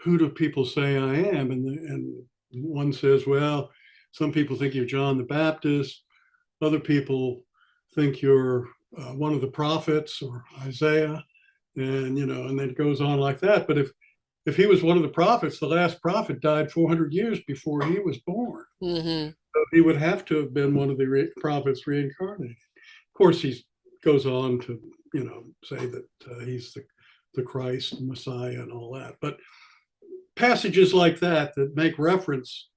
[SPEAKER 2] "Who do people say I am?" And one says, "Well, some people think you're John the Baptist. Other people think you're one of the prophets or Isaiah." And then it goes on like that. But if he was one of the prophets, the last prophet died 400 years before he was born.
[SPEAKER 1] Mm-hmm.
[SPEAKER 2] So he would have to have been one of the prophets reincarnated. Of course, he goes on to say that he's the Christ, the Messiah, and all that. But passages like that make references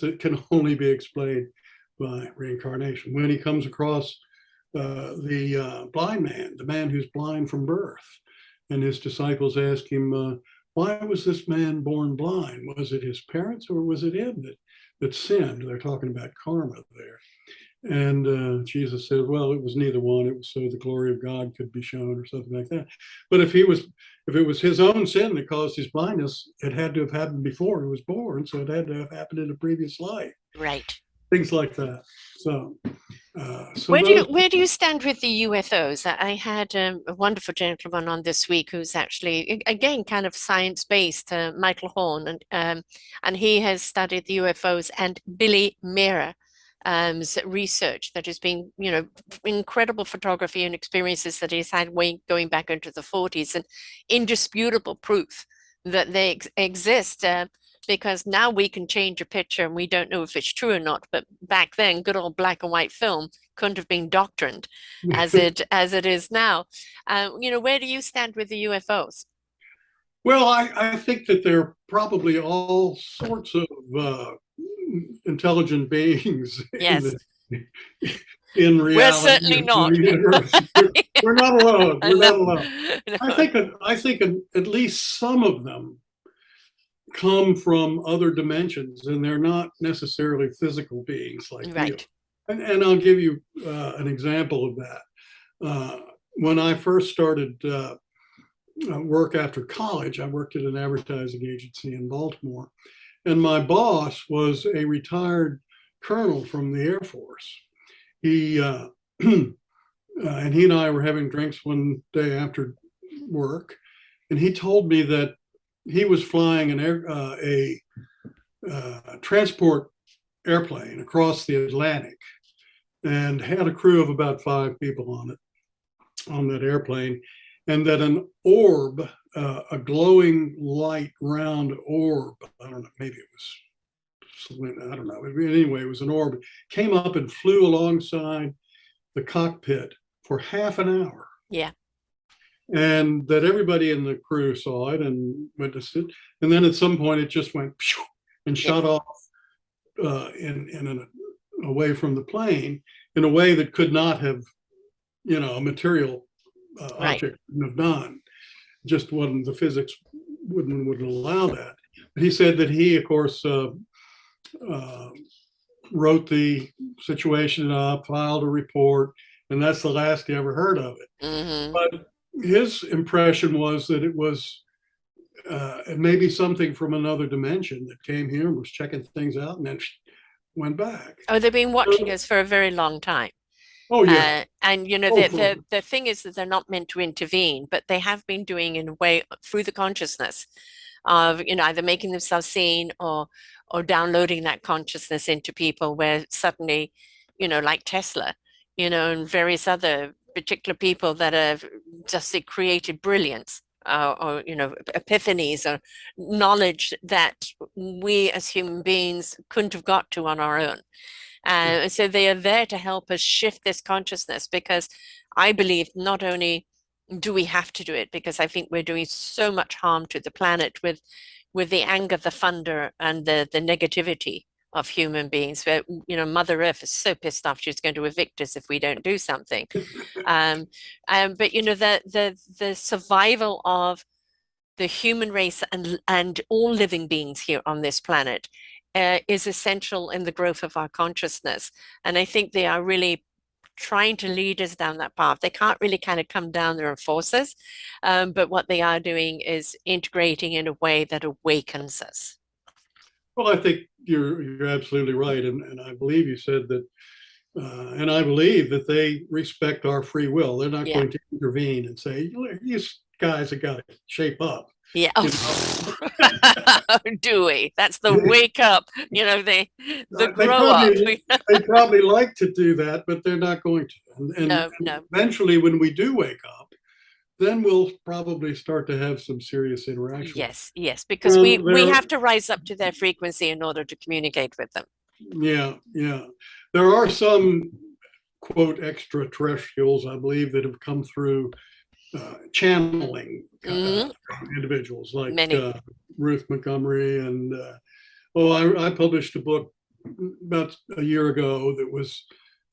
[SPEAKER 2] that can only be explained by reincarnation. When he comes across the blind man, the man who's blind from birth, and his disciples ask him, why was this man born blind? Was it his parents or was it him that sinned? They're talking about karma there. And Jesus said, well, it was neither one. It was so the glory of God could be shown or something like that. But if it was his own sin that caused his blindness, it had to have happened before he was born. So it had to have happened in a previous life.
[SPEAKER 1] Right.
[SPEAKER 2] Things like that. So those.
[SPEAKER 1] Where do you stand with the UFOs? I had a wonderful gentleman on this week who's actually again kind of science-based, Michael Horn, and he has studied the UFOs and Billy Mira research that has been, incredible photography and experiences that he's had going back into the 40s, and indisputable proof that they exist. Because now we can change a picture and we don't know if it's true or not. But back then, good old black and white film couldn't have been doctrined as it is now. Where do you stand with the UFOs?
[SPEAKER 2] Well, I think that there are probably all sorts of intelligent beings
[SPEAKER 1] Yes,
[SPEAKER 2] in
[SPEAKER 1] we're
[SPEAKER 2] reality
[SPEAKER 1] certainly
[SPEAKER 2] in the
[SPEAKER 1] not.
[SPEAKER 2] universe. We're not alone. We're not
[SPEAKER 1] No,
[SPEAKER 2] alone.
[SPEAKER 1] no.
[SPEAKER 2] I think at least some of them come from other dimensions, and they're not necessarily physical beings like we are.
[SPEAKER 1] Right.
[SPEAKER 2] And I'll give you an example of that. When I first started work after college, I worked at an advertising agency in Baltimore, and my boss was a retired colonel from the Air Force. He and he and I were having drinks one day after work, and he told me that he was flying a transport airplane across the Atlantic and had a crew of about 5 people on that airplane, and that an orb, a glowing light round orb, I don't know, maybe it was, I don't know. Anyway, it was an orb, came up and flew alongside the cockpit for half an hour.
[SPEAKER 1] Yeah.
[SPEAKER 2] And that everybody in the crew saw it and witnessed it. And then at some point it just went and
[SPEAKER 1] Yeah.
[SPEAKER 2] shot off away from the plane in a way that could not have, a material
[SPEAKER 1] Right.
[SPEAKER 2] object wouldn't have done. Just wasn't, the physics wouldn't allow that. But he said that he, of course, wrote the situation up, filed a report, and that's the last he ever heard of it.
[SPEAKER 1] Hmm.
[SPEAKER 2] But his impression was that it was maybe something from another dimension that came here and was checking things out and then went back.
[SPEAKER 1] Oh, they've been watching
[SPEAKER 2] So,
[SPEAKER 1] us for a very long time.
[SPEAKER 2] oh yeah,
[SPEAKER 1] And you know
[SPEAKER 2] oh
[SPEAKER 1] the thing is that they're not meant to intervene, but they have been doing in a way through the consciousness of either making themselves seen or downloading that consciousness into people where suddenly like Tesla, and various other particular people that have just created brilliance, or epiphanies or knowledge that we as human beings couldn't have got to on our own. So they are there to help us shift this consciousness, because I believe not only do we have to do it, because I think we're doing so much harm to the planet with the anger, the thunder, and the negativity of human beings. Where Mother Earth is so pissed off she's going to evict us if we don't do something. Um, but the survival of the human race and all living beings here on this planet is essential in the growth of our consciousness. And I think they are really trying to lead us down that path. They can't really kind of come down there and force us, but what they are doing is integrating in a way that awakens us.
[SPEAKER 2] well, I think you're absolutely right, and I believe you said that, and I believe that they respect our free will. They're not
[SPEAKER 1] Yeah.
[SPEAKER 2] going to intervene and say, "You guys have got to shape up."
[SPEAKER 1] Yeah.
[SPEAKER 2] You know,
[SPEAKER 1] Do we? That's the wake up, the
[SPEAKER 2] they
[SPEAKER 1] grow up.
[SPEAKER 2] probably like to do that, but they're not going to. And
[SPEAKER 1] No, no.
[SPEAKER 2] eventually, when we do wake up, then we'll probably start to have some serious interaction with them.
[SPEAKER 1] Yes, yes, because
[SPEAKER 2] Well,
[SPEAKER 1] we
[SPEAKER 2] there,
[SPEAKER 1] have to rise up to their frequency in order to communicate with them.
[SPEAKER 2] yeah, yeah. There are some quote extraterrestrials, I believe, that have come through channeling
[SPEAKER 1] Hmm.
[SPEAKER 2] individuals like
[SPEAKER 1] Many.
[SPEAKER 2] Ruth Montgomery. And I published a book about a year ago that was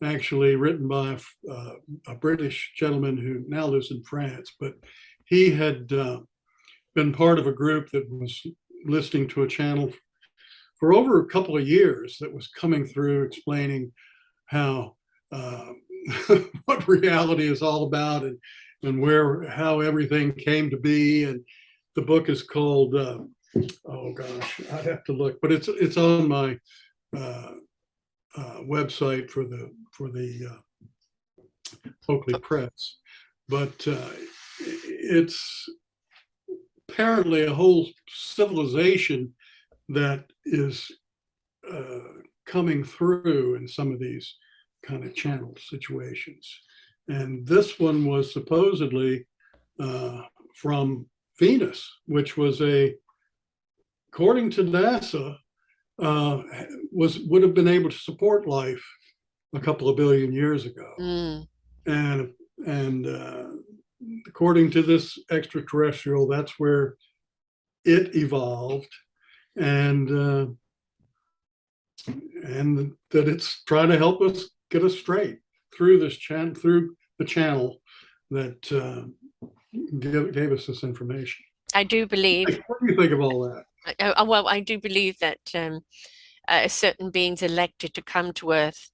[SPEAKER 2] actually written by a British gentleman who now lives in France, but he had been part of a group that was listening to a channel for over a couple of years that was coming through explaining how uh, what reality is all about, and where how everything came to be. And the book is called oh gosh, I'd have to look, but it's on my uh, website for the Oaklea Press. But it's apparently a whole civilization that is uh, coming through in some of these kind of channel situations. And this one was supposedly uh, from Venus, which was according to NASA, uh, would have been able to support life a couple of billion years ago.
[SPEAKER 1] Mm.
[SPEAKER 2] And according to this extraterrestrial, that's where it evolved, and and that it's trying to help us get us straight through through the channel that gave us this information.
[SPEAKER 1] I do believe,
[SPEAKER 2] What do you think of all that?
[SPEAKER 1] well, I do believe that certain beings elected to come to Earth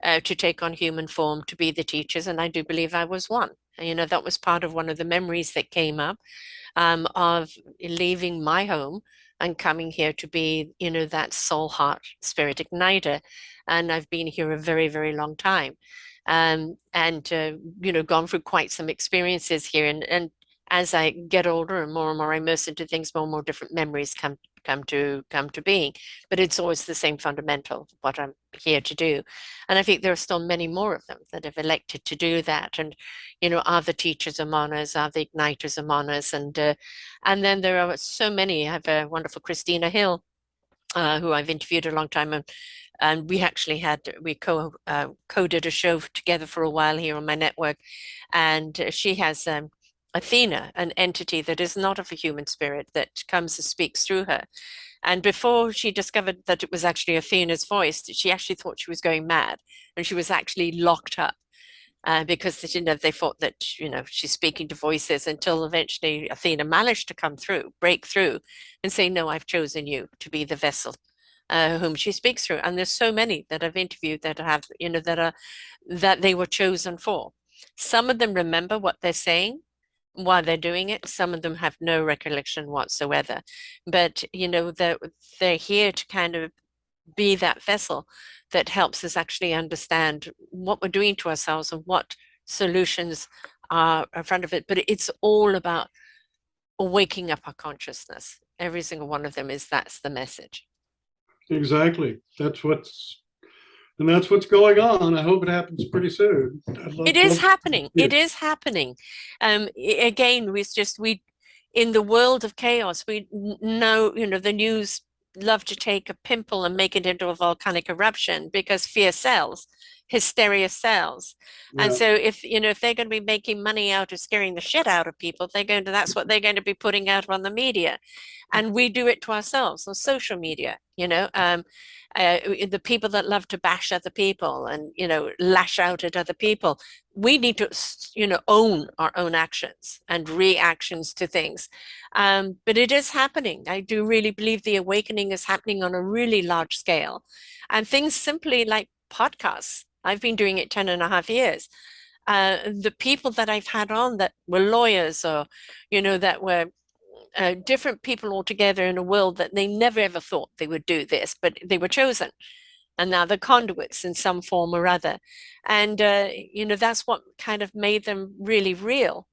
[SPEAKER 1] to take on human form to be the teachers, and I do believe I was one. And, that was part of one of the memories that came up, of leaving my home and coming here to be, that soul, heart, spirit igniter. And I've been here a very, very long time. And gone through quite some experiences here. And as I get older and more immersed into things, more and more different memories come to being. But it's always the same fundamental, what I'm here to do. And I think there are still many more of them that have elected to do that. And are the teachers among us, are the igniters among us, and then there are so many. I have a wonderful Christina Hill, who I've interviewed a long time, and we actually coded a show together for a while here on my network, and she has Athena, an entity that is not of a human spirit, that comes and speaks through her. And before she discovered that it was actually Athena's voice, she actually thought she was going mad, and she was actually locked up, because they thought that she's speaking to voices, until eventually Athena managed to come through, break through, and say, "No, I've chosen you to be the vessel whom she speaks through. And there's so many that I've interviewed that have, that they were chosen for. Some of them remember what they're saying while they're doing it. Some of them have no recollection whatsoever. But, they're here to kind of be that vessel that helps us actually understand what we're doing to ourselves and what solutions are in front of it. But it's all about waking up our consciousness. Every single one of them that's the message.
[SPEAKER 2] Exactly. That's what's going on. I hope it happens pretty soon.
[SPEAKER 1] It is
[SPEAKER 2] love
[SPEAKER 1] happening.
[SPEAKER 2] it.
[SPEAKER 1] It is happening. Again, we in the world of chaos, we know, the news love to take a pimple and make it into a volcanic eruption because fear sells, hysteria sells. And
[SPEAKER 2] Yeah.
[SPEAKER 1] so if they're going to be making money out of scaring the shit out of people, that's what they're going to be putting out on the media. And we do it to ourselves on social media, the people that love to bash other people and lash out at other people. We need to own our own actions and reactions to things. But it is happening. I do really believe the awakening is happening on a really large scale, and things simply like podcasts. I've been doing it 10 and a half years. The people that I've had on that were lawyers or that were different people altogether in a world that they never ever thought they would do this, but they were chosen. And now they're conduits in some form or other. And, that's what kind of made them really real,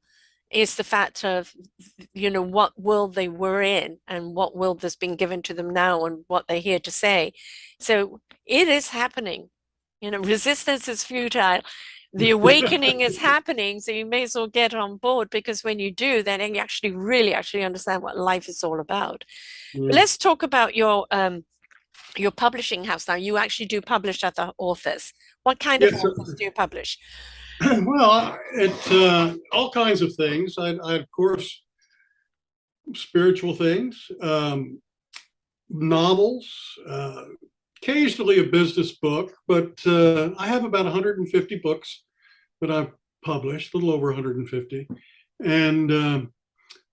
[SPEAKER 1] is the fact of, what world they were in and what world has been given to them now and what they're here to say. So it is happening. Resistance is futile. The awakening is happening, so you may as well get on board, because when you do, then you actually really actually understand what life is all about.
[SPEAKER 2] Yeah.
[SPEAKER 1] Let's talk about your publishing house now. You actually do publish other authors. What kind of
[SPEAKER 2] Yes.
[SPEAKER 1] authors do you publish?
[SPEAKER 2] Well, it's all kinds of things. I of course, spiritual things, novels, occasionally a business book, but I have about 150 books that I've published, a little over 150. And the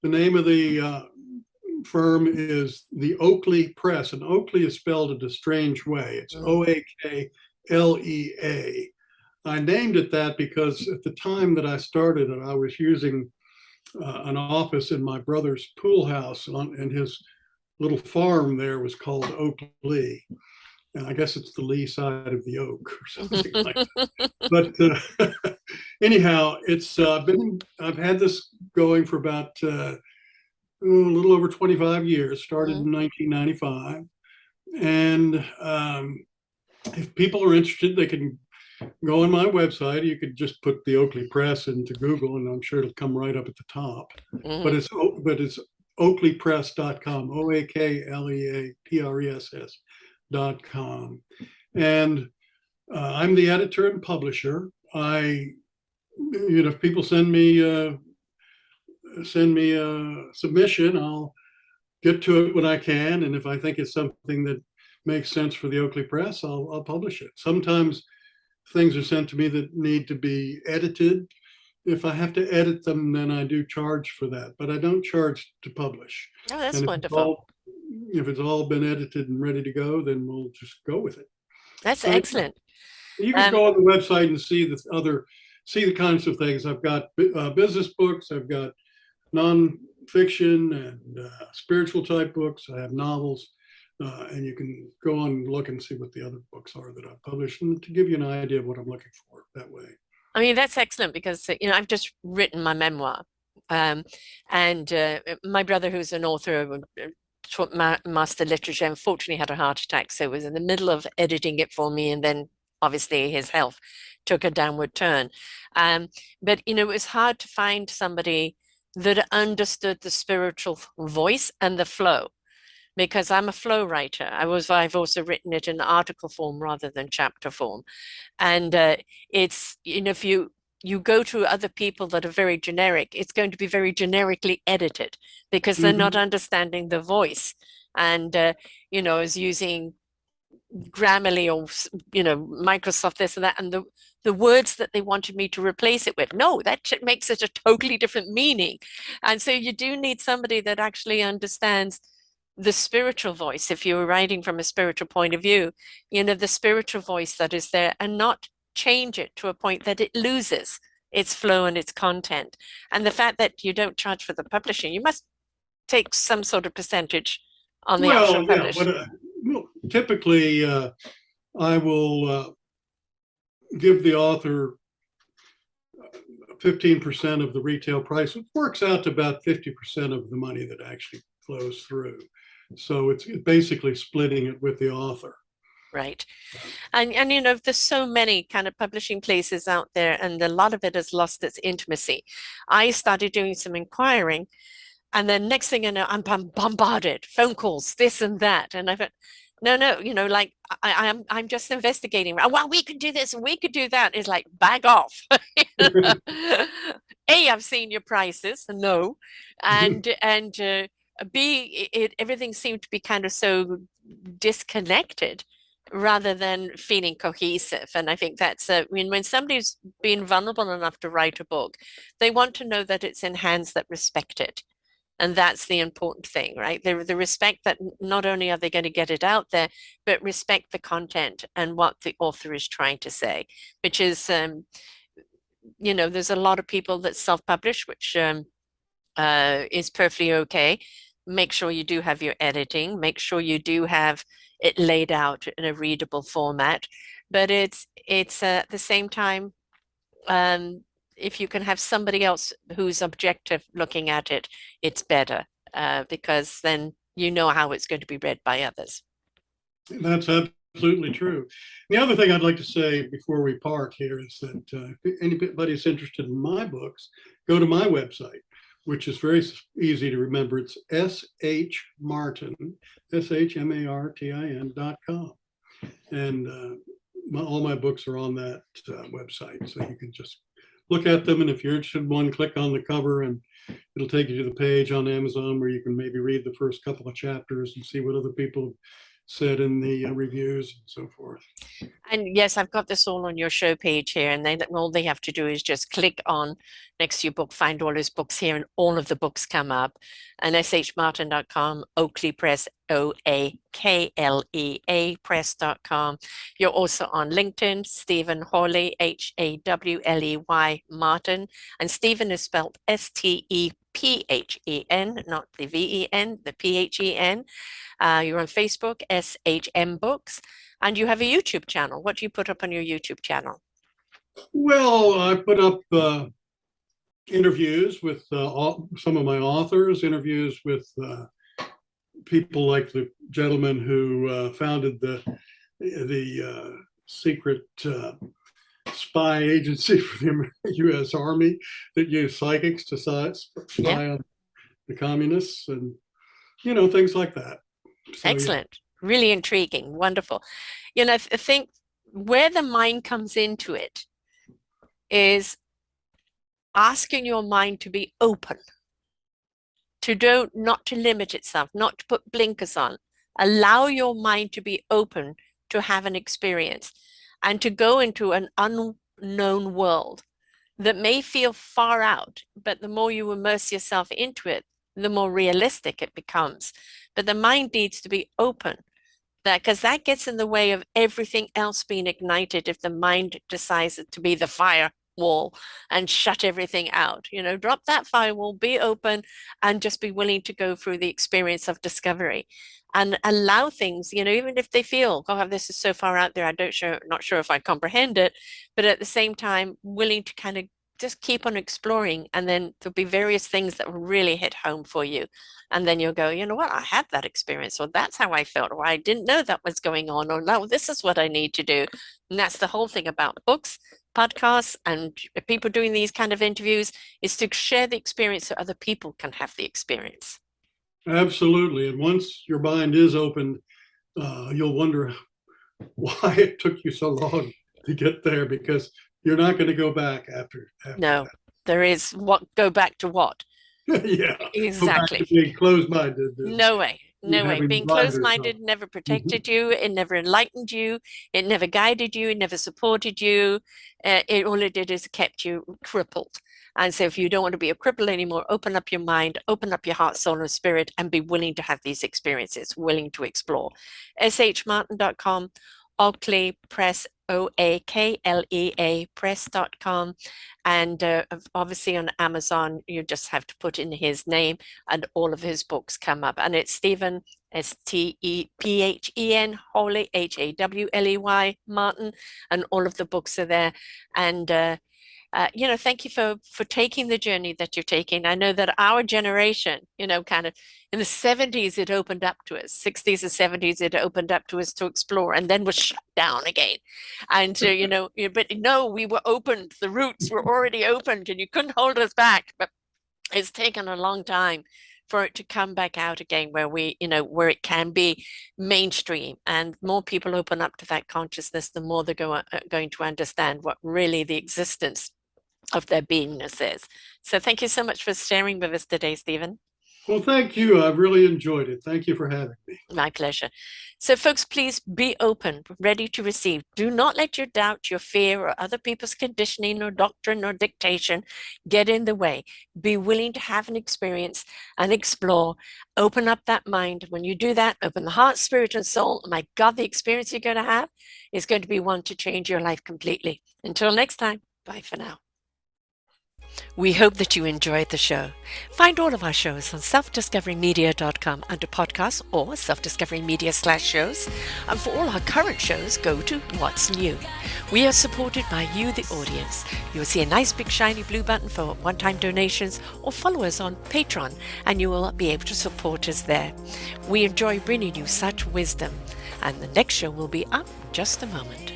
[SPEAKER 2] name of the firm is the Oaklea Press, and Oaklea is spelled in a strange way. It's Oaklea. I named it that because at the time that I started it, I was using an office in my brother's pool house, and his little farm there was called Oaklea. And I guess it's the lee side of the oak or something like that. But anyhow, I've had this going for about a little over 25 years. Started in 1995, and if people are interested, they can go on my website. You could just put the Oaklea Press into Google, and I'm sure it'll come right up at the top. But it's oakleapress.com, OAKLEAPRESS.com. And I'm the editor and publisher. If people send me a submission, I'll get to it when I can. And if I think it's something that makes sense for the Oaklea Press, I'll publish it. Sometimes things are sent to me that need to be edited. If I have to edit them, then I do charge for that, but I don't charge to publish.
[SPEAKER 1] Oh, that's
[SPEAKER 2] And
[SPEAKER 1] wonderful.
[SPEAKER 2] if it's all been edited and ready to go, then we'll just go with it.
[SPEAKER 1] That's
[SPEAKER 2] So
[SPEAKER 1] excellent.
[SPEAKER 2] you can go on the website and see the kinds of things. I've got business books, I've got nonfiction and spiritual type books. I have novels. And you can go on and look and see what the other books are that I've published, and to give you an idea of what I'm looking for that way.
[SPEAKER 1] I mean, that's excellent because, I've just written my memoir. And my brother, who's an author, taught master literature, unfortunately had a heart attack. So was in the middle of editing it for me. And then obviously his health took a downward turn. But, it was hard to find somebody that understood the spiritual voice and the flow, because I'm a flow writer. I've also written it in article form rather than chapter form. And it's, if you go to other people that are very generic, it's going to be very generically edited because they're not understanding the voice. And, is using Grammarly or, Microsoft this and that, and the words that they wanted me to replace it with. No, that makes it a totally different meaning. And so you do need somebody that actually understands the spiritual voice, if you were writing from a spiritual point of view, the spiritual voice that is there, and not change it to a point that it loses its flow and its content. And the fact that you don't charge for the publishing, you must take some sort of percentage on the actual
[SPEAKER 2] Well, yeah,
[SPEAKER 1] publish.
[SPEAKER 2] well, typically I will give the author 15% of the retail price. It works out to about 50% of the money that actually flows through. So it's basically splitting it with the author.
[SPEAKER 1] Right. And there's so many kind of publishing places out there, and a lot of it has lost its intimacy. I started doing some inquiring, and then next thing you know, I'm bombarded, phone calls, this and that. And I thought, no, like I'm just investigating. Well, we could do this and we could do that. It's like, back off. A, I've seen your prices. No. And B, everything seemed to be kind of so disconnected rather than feeling cohesive. And I think that's, when somebody's been vulnerable enough to write a book, they want to know that it's in hands that respect it. And that's the important thing, right? The respect that not only are they going to get it out there, but respect the content and what the author is trying to say, which is, there's a lot of people that self-publish, which is perfectly okay. Make sure you do have your editing, make sure you do have it laid out in a readable format. But it's at the same time, if you can have somebody else who's objective looking at it, it's better, because then you know how it's going to be read by others.
[SPEAKER 2] That's absolutely true. The other thing I'd like to say before we part here is that if anybody's interested in my books, go to my website, which is very easy to remember. It's shmartin, shmartin.com. And all my books are on that website. So you can just look at them. And if you're interested in one, click on the cover and it'll take you to the page on Amazon where you can maybe read the first couple of chapters and see what other people said in the reviews and so forth.
[SPEAKER 1] And yes, I've got this all on your show page here, and then all they have to do is just click on next to your book, find all those books here, and all of the books come up. And shmartin.com, Oaklea Press, Oaklea Press.com. You're also on LinkedIn, Stephen Hawley, Hawley Martin, and Stephen is spelled Stephen, not the Ven, the Phen. You're on Facebook, SHM Books, and you have a YouTube channel. What do you put up on your YouTube channel?
[SPEAKER 2] Well, I put up interviews with some of my authors, interviews with people like the gentleman who founded the secret spy agency for the U.S. Army that used psychics to spy on the communists, and things like that.
[SPEAKER 1] So, excellent. Yeah. Really intriguing. Wonderful. I think where the mind comes into it is asking your mind to be open, not to limit itself, not to put blinkers on. Allow your mind to be open to have an experience and to go into an unknown world that may feel far out, but the more you immerse yourself into it, the more realistic it becomes. But the mind needs to be open, because that gets in the way of everything else being ignited if the mind decides to be the firewall and shut everything out. Drop that firewall, be open, and just be willing to go through the experience of discovery and allow things, even if they feel, oh, this is so far out there, not sure if I comprehend it, but at the same time, willing to kind of just keep on exploring, and then there'll be various things that will really hit home for you. And then you'll go, you know what, I had that experience, or that's how I felt, or I didn't know that was going on, or no, this is what I need to do. And that's the whole thing about books, podcasts, and people doing these kind of interviews, is to share the experience so other people can have the experience.
[SPEAKER 2] Absolutely. And once your mind is open, you'll wonder why it took you so long to get there, because you're not going to go back after
[SPEAKER 1] no,
[SPEAKER 2] that.
[SPEAKER 1] There is go back to what?
[SPEAKER 2] Yeah,
[SPEAKER 1] exactly.
[SPEAKER 2] Go back to being closed-minded.
[SPEAKER 1] No way. No way. Being closed-minded never protected you. It never enlightened you. It never guided you. It never supported you. All it did is kept you crippled. And so if you don't want to be a cripple anymore, open up your mind, open up your heart, soul, and spirit, and be willing to have these experiences, willing to explore. shmartin.com, Oaklea Press, Oaklea Press.com. And obviously on Amazon, you just have to put in his name and all of his books come up. And it's Stephen, Stephen Hawley, Hawley Martin, and all of the books are there. And thank you for taking the journey that you're taking. I know that our generation, kind of in the 70s, it opened up to us, 60s and 70s, it opened up to us to explore, and then was shut down again. And, but no, we were opened. The roots were already opened and you couldn't hold us back. But it's taken a long time for it to come back out again where where it can be mainstream, and more people open up to that consciousness, the more they're going to understand what really the existence of their beingness is. So thank you so much for sharing with us today, Stephen.
[SPEAKER 2] Well, thank you. I've really enjoyed it. Thank you for having me.
[SPEAKER 1] My pleasure. So folks, please be open, ready to receive. Do not let your doubt, your fear, or other people's conditioning or doctrine or dictation get in the way. Be willing to have an experience and explore. Open up that mind. When you do that, open the heart, spirit, and soul. Oh my God, the experience you're going to have is going to be one to change your life completely. Until next time, bye for now. We hope that you enjoyed the show. Find all of our shows on selfdiscoverymedia.com under podcasts or selfdiscoverymedia/shows. And for all our current shows, go to What's New. We are supported by you, the audience. You'll see a nice big shiny blue button for one-time donations, or follow us on Patreon and you will be able to support us there. We enjoy bringing you such wisdom, and the next show will be up in just a moment.